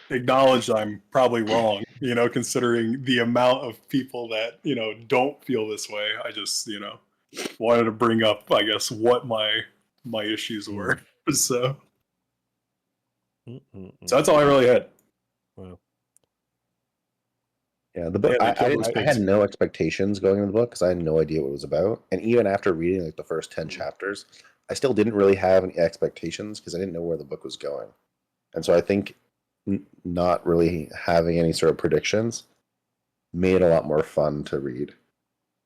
acknowledge I'm probably wrong, considering the amount of people that don't feel this way. I just wanted to bring up, I guess, what my issues were. So that's all I really had. Wow. Yeah, the book. Yeah, they killed those I pigs. had no expectations going into the book because I had no idea what it was about. And even after reading like the first 10 chapters, I still didn't really have any expectations because I didn't know where the book was going. And so I think not really having any sort of predictions made it a lot more fun to read.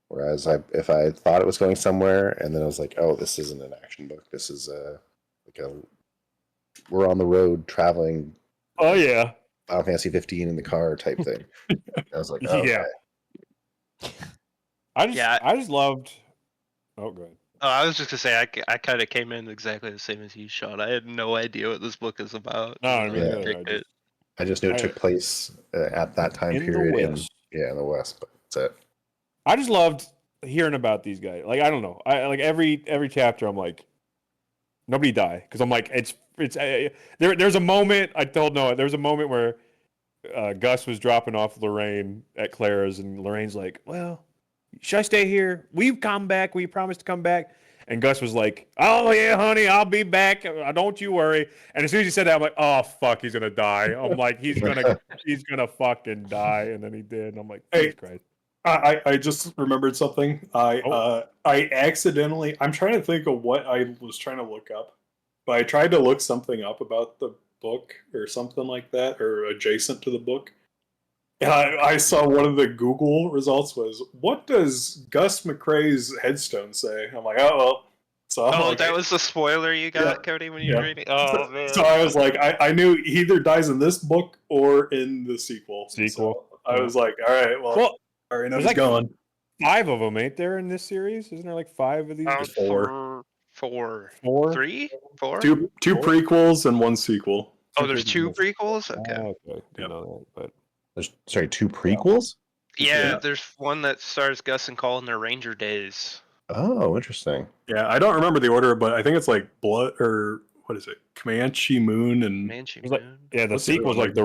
Whereas if I thought it was going somewhere and then I was like, oh, this isn't an action book. This is we're on the road traveling. Oh yeah. Final Fantasy 15 in the car type thing. I was like, oh, Yeah. okay. I just loved. Oh, good. Oh, I was just gonna say I kind of came in exactly the same as you, Shawn. I had no idea what this book is about. No, I and mean, then yeah, picked it. I just knew it took place at that time in the period West. in the West, but that's it. I just loved hearing about these guys. Like I don't know. I like every chapter. I'm like, nobody die because I'm like it's there's a moment I told Noah. There's a moment where Gus was dropping off Lorraine at Clara's, and Lorraine's like, well, should I stay here? We come back. We promised to come back. And Gus was like, oh, yeah, honey, I'll be back. Don't you worry. And as soon as he said that, I'm like, oh, fuck, he's going to die. I'm like, he's going to fucking die. And then he did. And I'm like, Jesus Christ. I just remembered something. I accidentally, I'm trying to think of what I was trying to look up, but I tried to look something up about the book or something like that, or adjacent to the book. And I saw one of the Google results was, what does Gus McCrae's headstone say? I'm like, oh, well. So I'm Oh, like, that was the spoiler you got, Yeah. Cody, when you were reading? Oh, man. So I was like, I knew he either dies in this book or in the sequel. Sequel. So I was like, all right, well I already know he's going. 5 of them, ain't there, in this series? Isn't there like 5 of these? Four. 4? 3? 4? Two prequels and one sequel. Oh, there's 2 prequels? Okay. Okay. Didn't know that, but There's 2 prequels? Yeah, there's one that stars Gus and Cole in their Ranger days. Oh, interesting. Yeah, I don't remember the order, but I think it's like Blood, or what is it? Comanche Moon and Comanche It was Moon. the What's the other sequel's one, like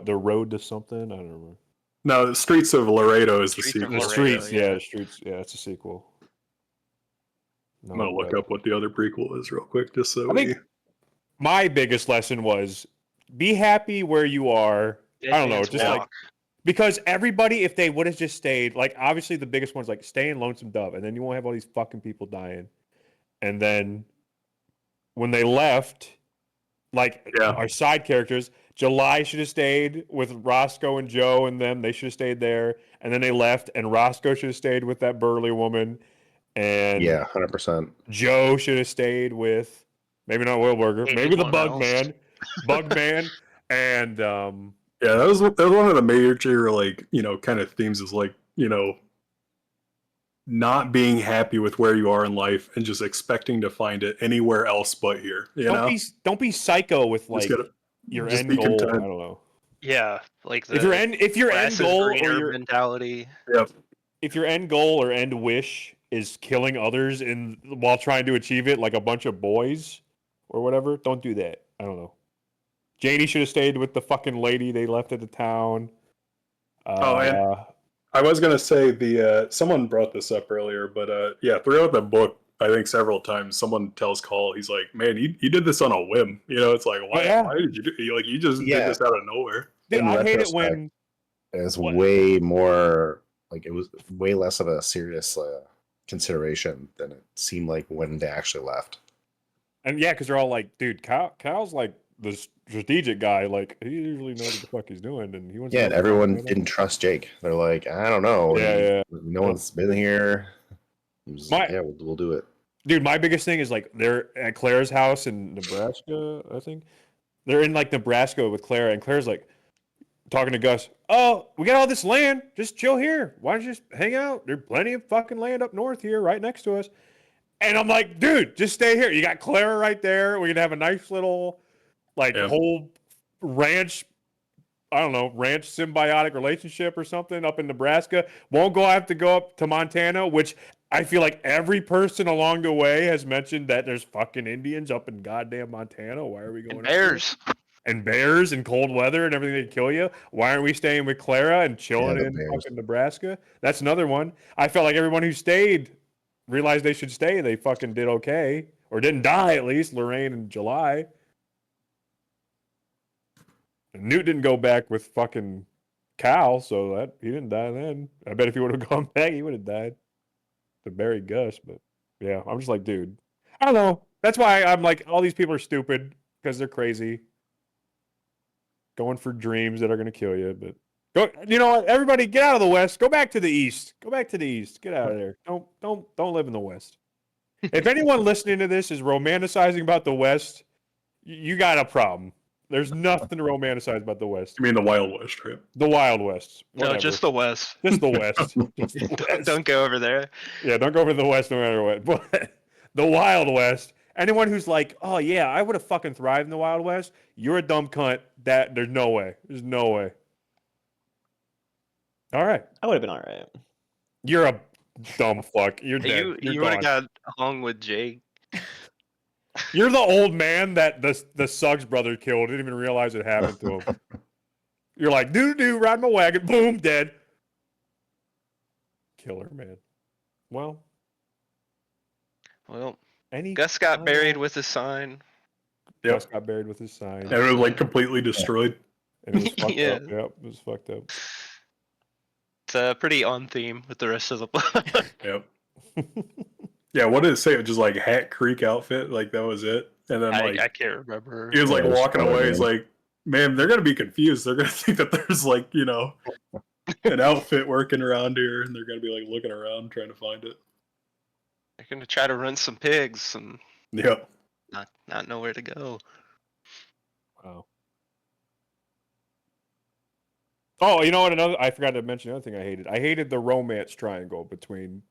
the road to something. I don't remember. no, the Streets of Laredo is the Streets of sequel. The Laredo, Streets, yeah. the Streets, yeah, it's a sequel. I'm gonna look up what the other prequel is real quick, just so I we. think my biggest lesson was be happy where you are. Dead I don't know, Man's just like Walk. because everybody, if they would have just stayed, like obviously the biggest one's like stay in Lonesome Dove, and then you won't have all these fucking people dying. And then when they left, like our side characters, July should have stayed with Roscoe and Joe and them. They should have stayed there. And then they left, and Roscoe should have stayed with that burly woman. And Yeah, 100%. Joe should have stayed with maybe not Wilburger, maybe the Bug Man. And yeah, that was one of the major, like, kind of themes, is like, not being happy with where you are in life and just expecting to find it anywhere else but here. Don't be psycho with like your just end be goal. content. I don't know. Yeah, like the If your grass end is goal or greener your mentality. Yep. if your end goal or end wish is killing others while trying to achieve it, like a bunch of boys or whatever, don't do that. I don't know. Janie should have stayed with the fucking lady they left at the town. And I was gonna say someone brought this up earlier, but throughout the book, I think several times someone tells Cole, he's like, "Man, you did this on a whim." It's like, why did you do? You just did this out of nowhere. Dude, In I hate it retrospect, when it's way more like it was way less of a serious consideration than it seemed like when they actually left. And yeah, because they're all like, dude, Kyle's like the strategic guy. Like, he usually knows what the fuck he's doing. And he wants and everyone didn't trust Jake. They're like, I don't know. Yeah. No one's been here. Like, yeah, we'll do it. Dude, my biggest thing is like they're at Clara's house in Nebraska, I think. They're in like Nebraska with Clara, and Clara's like talking to Gus. Oh, we got all this land. Just chill here. Why don't you just hang out? There's plenty of fucking land up north here, right next to us. And I'm like, dude, just stay here. You got Clara right there. We can have a nice little, whole ranch, I don't know, ranch symbiotic relationship or something up in Nebraska. Won't have to go up to Montana, which I feel like every person along the way has mentioned that there's fucking Indians up in goddamn Montana. Why are we going? And bears. And bears and cold weather and everything they kill you. Why aren't we staying with Clara and chilling in fucking Nebraska? That's another one. I felt like everyone who stayed realized they should stay. They fucking did okay. Or didn't die, at least. Lorraine and July. And Newt didn't go back with fucking Cal, so that he didn't die then. I bet if he would have gone back, he would have died to bury Gus. But yeah, I'm just like, dude, I don't know. That's why I'm like, all these people are stupid because they're crazy, going for dreams that are going to kill you. But go, you know what? Everybody, get out of the West. Go back to the East. Go back to the East. Get out of there. Don't live in the West. If anyone listening to this is romanticizing about the West, you got a problem. There's nothing to romanticize about the West. You mean the Wild West, right? The Wild West. Whatever. No, just the West. Just the West. Just the West. Don't go over there. Yeah, don't go over the West no matter what. But the Wild West. Anyone who's like, oh yeah, I would have fucking thrived in the Wild West, you're a dumb cunt. There's no way. There's no way. All right. I would have been all right. You're a dumb fuck. You're dead. You would have got hung with Jake. You're the old man that the Suggs brother killed. Didn't even realize it happened to him. You're like, doo-doo, ride my wagon. Boom, dead. Killer, man. Well, Gus got buried with his sign. Gus got buried with his sign. And it was like completely destroyed. And it was fucked Yeah. up. Yep, it was fucked up. It's pretty on theme with the rest of the book. Yep. Yeah, what did it say? It was just like Hat Creek outfit, like that was it. And then like I can't remember. he was like Yeah, it was walking funny, away. man. He's like, man, they're gonna be confused. They're gonna think that there's like, you know, an outfit working around here, and they're gonna be like looking around trying to find it. They're gonna try to run some pigs and Yep. not know where to go. Wow. Oh, you know what? I forgot to mention another thing I hated. I hated the romance triangle between.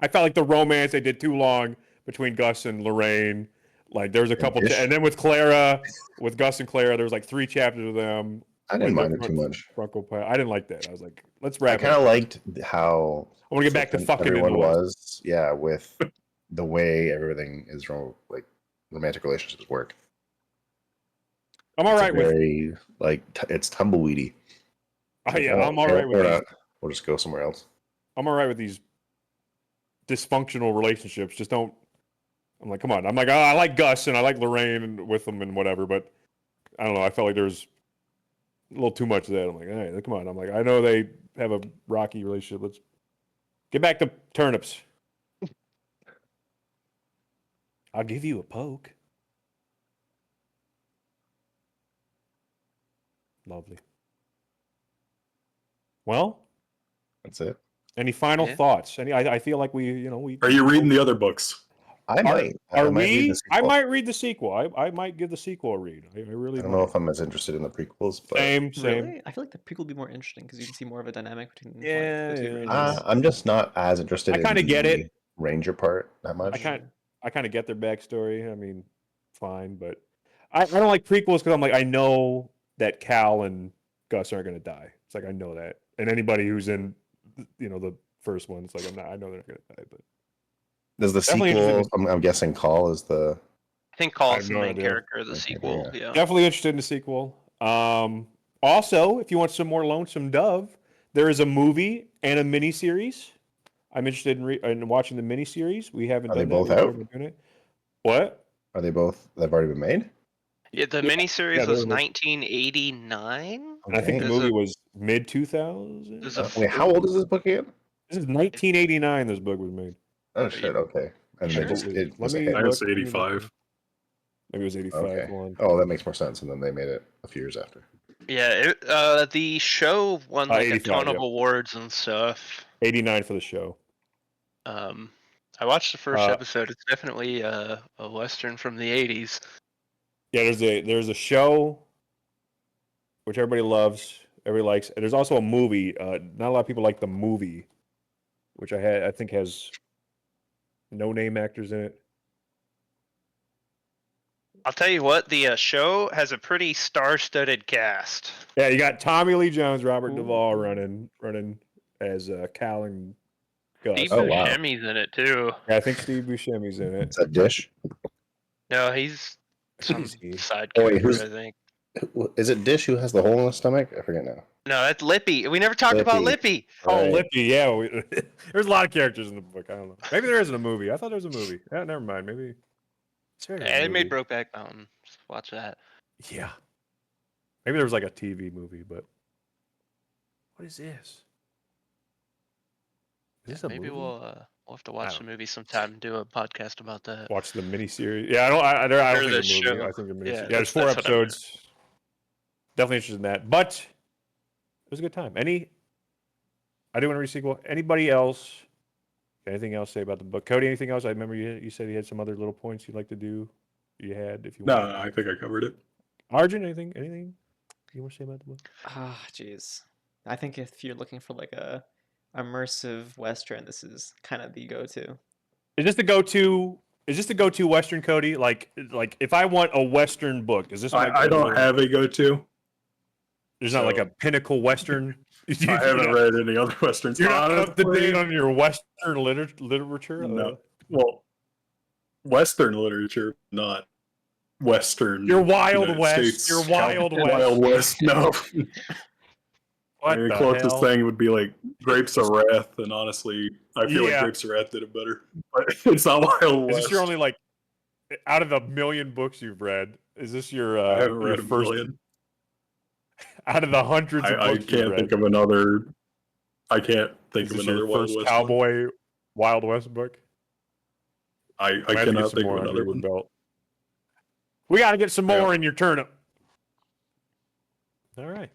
I felt like the romance they did too long between Gus and Lorraine. Like there was a couple, and then with Clara, with Gus and Clara, there was like 3 chapters of them. I didn't mind it too much. I didn't like that. I was like, let's I wrap. kind of liked how I want to get back to fucking everyone in the West. was. Yeah, with the way everything is like romantic relationships work. I'm all right with. Very like it's tumbleweedy. Oh yeah, I'm all right with these. We'll just go somewhere else. I'm all right with these dysfunctional relationships. Just don't. I'm like, come on. I'm like, oh, I like Gus and I like Lorraine and with them and whatever, but I don't know. I felt like there was a little too much of that. I'm like, all right, come on. I'm like, I know they have a rocky relationship. Let's get back to turnips. I'll give you a poke. Lovely. Well, That's it. any final thoughts? I feel like we. Are you reading the other books? I might. Are I might read we? the I sequel. might read the sequel. I might give the sequel a read. I really. I don't know if I'm as interested in the prequels, but Same. Really? I feel like the prequel would be more interesting because you can see more of a dynamic between Yeah, the two yeah. ranges. I'm just not as interested. I kind of in get the it. Ranger part that much. I kind of get their backstory. I mean, fine, but I don't like prequels because I'm like, I know that Cal and Gus aren't going to die. It's like I know that, and anybody who's in, the first one, it's like I know they're not going to die. But Does the definitely sequel? I'm guessing Call is the. I think Call I is have the no main idea. character of the sequel. Yeah. Definitely interested in the sequel. Also, if you want some more Lonesome Dove, there is a movie and a miniseries. I'm interested in watching the miniseries. We haven't Are done they both that. out? We're doing it. What? Are they both? They've already been made. Yeah, the miniseries yeah, was they're- 1989. And I think the There's movie a- was mid 2000. There's a Wait, how old is this book again? This is 1989. This book was made. Oh shit. Okay. And Sure. they just it Let was a me hit. I look. would say 85. Maybe it was 85. Okay. Hold on. Oh, that makes more sense. And then they made it a few years after. Yeah, the show won like a 85, ton of yeah. awards and stuff. 89 for the show. I watched the first Uh, episode. It's definitely a western from the 80s. Yeah, there's a show which everybody loves, everybody likes. And there's also a movie. Not a lot of people like the movie, which I think has no name actors in it. I'll tell you what, the show has a pretty star-studded cast. Yeah, you got Tommy Lee Jones, Robert Ooh. Duvall running as Cal and Gus. Steve Oh, wow. Buscemi's in it too. Yeah, I think Steve Buscemi's in it. It's a dish. No, he's some Is he? side Oh, wait, character, who's- I think. Is it Dish who has the hole in his stomach? I forget now. No, that's Lippy. We never talked about Lippy. Lippy. Oh, Right. Lippy, yeah. There's a lot of characters in the book. I don't know. Maybe there isn't a movie. I thought there was a movie. Yeah, never mind. Maybe. Sure, there's a Yeah, they made movie. Brokeback Mountain. Just watch that. Yeah. Maybe there was like a TV movie, but What is this? Is Yeah, this a maybe movie? we'll have to watch the movie sometime and do a podcast about that. Watch the miniseries. Yeah, I don't Or think the a movie. show. I think a miniseries. Yeah, Yeah, there's 4 that's what I meant. episodes. Definitely interested in that. But it was a good time. I do want to read a sequel. Anybody else? Anything else to say about the book? Cody, anything else? I remember you said you had some other little points you'd like to do. You had, if you No, want. I think I covered it. Arjun, anything you want to say about the book? Ah, jeez. I think if you're looking for like a immersive western, this is kind of the go-to. Is this the go-to? Is this the go-to Western, Cody? Like if I want a Western book, is this? I don't have a go-to. There's not like a pinnacle Western. I haven't read any other Westerns. You're not up to date Honestly, on your Western literature. No. Well, Western literature, not Western. You're Wild United West. States, You're Wild West. Wild West. No. What The the closest hell? thing would be like Grapes of Wrath, and honestly, I feel like Grapes of Wrath did it better. But it's not Wild West. Is this your only like out of the million books you've read? Is this your? I haven't your read a first million. out of the hundreds of I books can't think of another. I can't think Is of this another your Wild first West cowboy Wild West book? I We have to get cannot some think more of under another your one. belt. We got to get some more in your turnip. All right.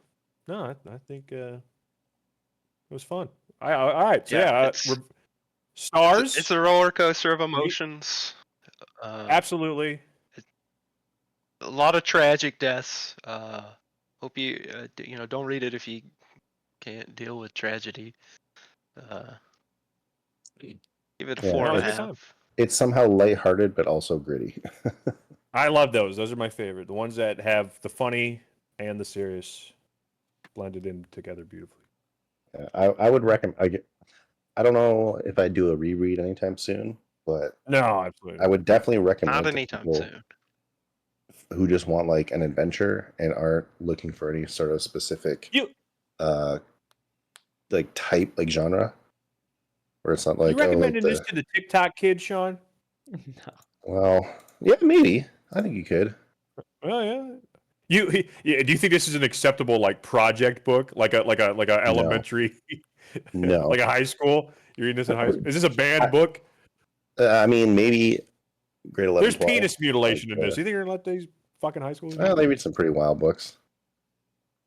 No, I think it was fun. All right. So stars. It's a roller coaster of emotions. Absolutely. A lot of tragic deaths. Hope you don't read it if you can't deal with tragedy. Give it a 4.5. It's somehow lighthearted but also gritty. I love those. Those are my favorite. The ones that have the funny and the serious blended in together beautifully. I would recommend. I don't know if I do a reread anytime soon, but no, absolutely. I would definitely recommend not anytime soon. Who just want like an adventure and aren't looking for any sort of specific like type, like genre, where it's not like you recommending this to the TikTok kid, Shawn? No. Well, yeah, maybe. I think you could. Well, yeah. Do you think this is an acceptable like project book, like a elementary, no, like a high school? You're reading this in high school? Is this a bad book? I mean, maybe grade 11. There's 12, penis mutilation in this. You think you're gonna let these fucking high schoolers? Well, they read some pretty wild books.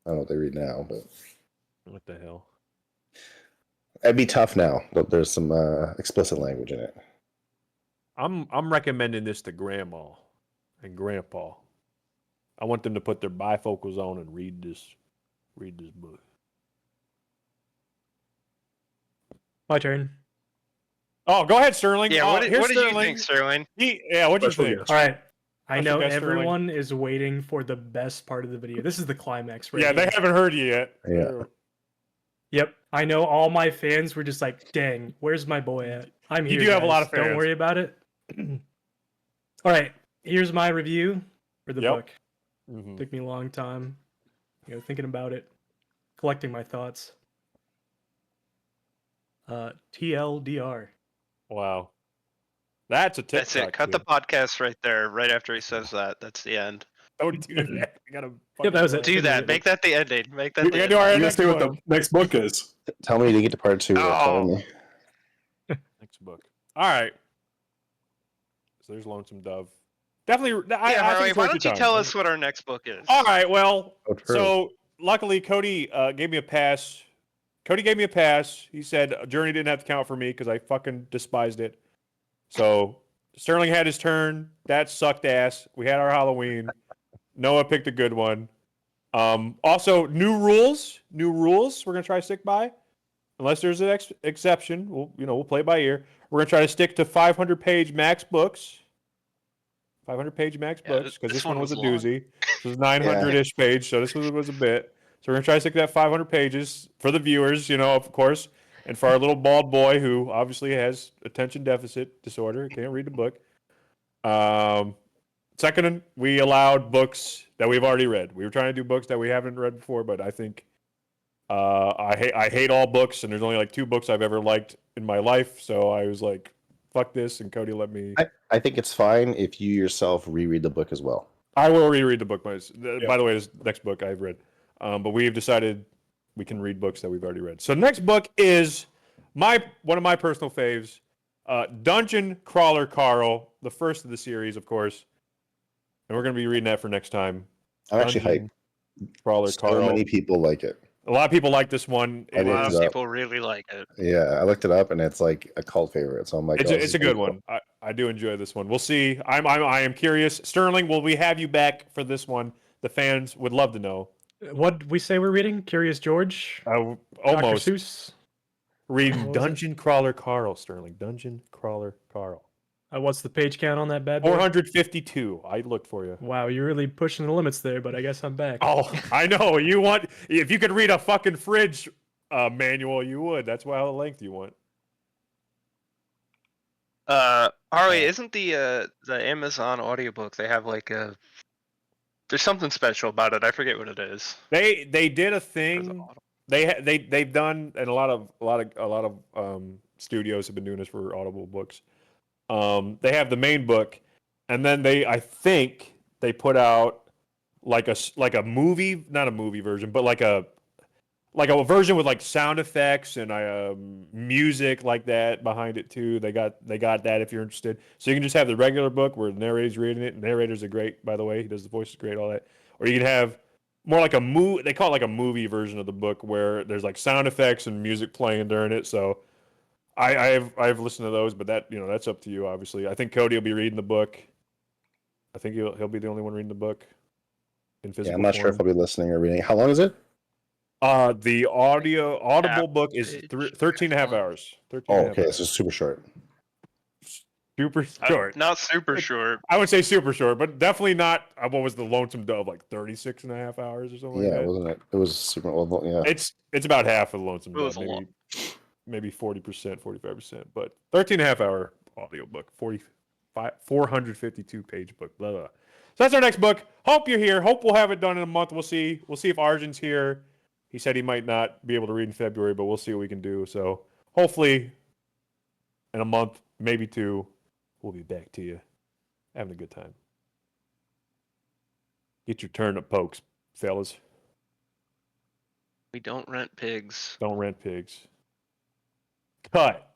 I don't know what they read now, but what the hell? It'd be tough now. But there's some explicit language in it. I'm recommending this to grandma and grandpa. I want them to put their bifocals on and read this book. My turn. Oh, go ahead, Sterling. Yeah, what did Sterling. you think, Sterling? What do you think? All right. I Special know guest, everyone is waiting for the best part of the video. This is the climax, right? Yeah, they haven't heard you yet. Yeah. Yep. I know all my fans were just like, dang, where's my boy at? I'm here. You do have a guys. lot of fans. Don't worry about it. All right. Here's my review for the book. Mm-hmm. Took me a long time, thinking about it, collecting my thoughts. TLDR. Wow. That's a TikTok. That's it. Cut the podcast right there, right after he says that. That's the end. Don't do that. We gotta Yep, that was it. Do that. Make that the ending. Make that. We gotta do our You gotta next say what book. the next book is. Tell me to get to part 2. Oh. Next book. All right. So there's Lonesome Dove. Definitely. Yeah, Harley, why don't you tell us what our next book is? All right. Well, Oh, true. so luckily Cody gave me a pass. Cody gave me a pass. He said Journey didn't have to count for me because I fucking despised it. So Sterling had his turn. That sucked ass. We had our Halloween. Noah picked a good one. Also, new rules. We're gonna try to stick by, unless there's an exception. We'll play by ear. We're gonna try to stick to 500-page max books. 500-page max books because this one was a doozy. This was 900-ish page, so this was a bit. So we're gonna try to stick to that 500 pages for the viewers, of course, and for our little bald boy who obviously has attention deficit disorder, can't read the book. Second, we allowed books that we've already read. We were trying to do books that we haven't read before, but I think I hate all books, and there's only like 2 books I've ever liked in my life. So I was like, fuck this, and Cody let me. I think it's fine if you yourself reread the book as well. I will reread the book. By the way, this next book I've read. But we've decided we can read books that we've already read. So the next book is one of my personal faves, Dungeon Crawler Carl, the first of the series, of course. And we're going to be reading that for next time. I'm actually hyped. Crawler So Carl. many people like it. A lot of people like this one. A lot of people really like it. Yeah, I looked it up, and it's like a cult favorite. So I'm like, it's a good one. I do enjoy this one. We'll see. I am curious. Sterling, will we have you back for this one? The fans would love to know. What we say we're reading? Curious George? Almost. Dr. Seuss? Reading Dungeon Crawler Carl, Sterling. Dungeon Crawler Carl. What's the page count on that bad boy? 452. I looked for you. Wow, you're really pushing the limits there, but I guess I'm back. Oh, I know. If you could read a fucking fridge manual, you would. That's why how length you want. Harley, isn't the Amazon audiobook, they have like there's something special about it. I forget what it is. They did a thing. They've done, and a lot of studios have been doing this for Audible books. They have the main book, and then I think they put out like a movie, not a movie version, but like a version with like sound effects and music like that behind it too. They got that if you're interested. So you can just have the regular book where the narrator's reading it. And narrators are great, by the way. He does the voices great, all that. Or you can have more like they call it like a movie version of the book where there's like sound effects and music playing during it. So I've listened to those, but that's up to you, obviously. I think Cody will be reading the book. I think he'll be the only one reading the book in physical I'm not sure if I'll be listening or reading. How long is it? The Audible book is 13 and a half hours. 13 and a half okay, hours. so super short. Super short. Not super short. I would say super short, but definitely not. What was the Lonesome Dove, like 36 and a half hours or something? Yeah, like that? wasn't it? It was super. Well, yeah, it's about half of the Lonesome It was Dove, a lot. maybe 40%, 45%, but 13 and a half hour audio book, 452 page book. Blah, blah. So that's our next book. Hope you're here. Hope we'll have it done in a month. We'll see. We'll see if Arjun's here. He said he might not be able to read in February, but we'll see what we can do. So hopefully in a month, maybe two, we'll be back to you having a good time. Get your turnip pokes, fellas. We don't rent pigs. Don't rent pigs. Cut.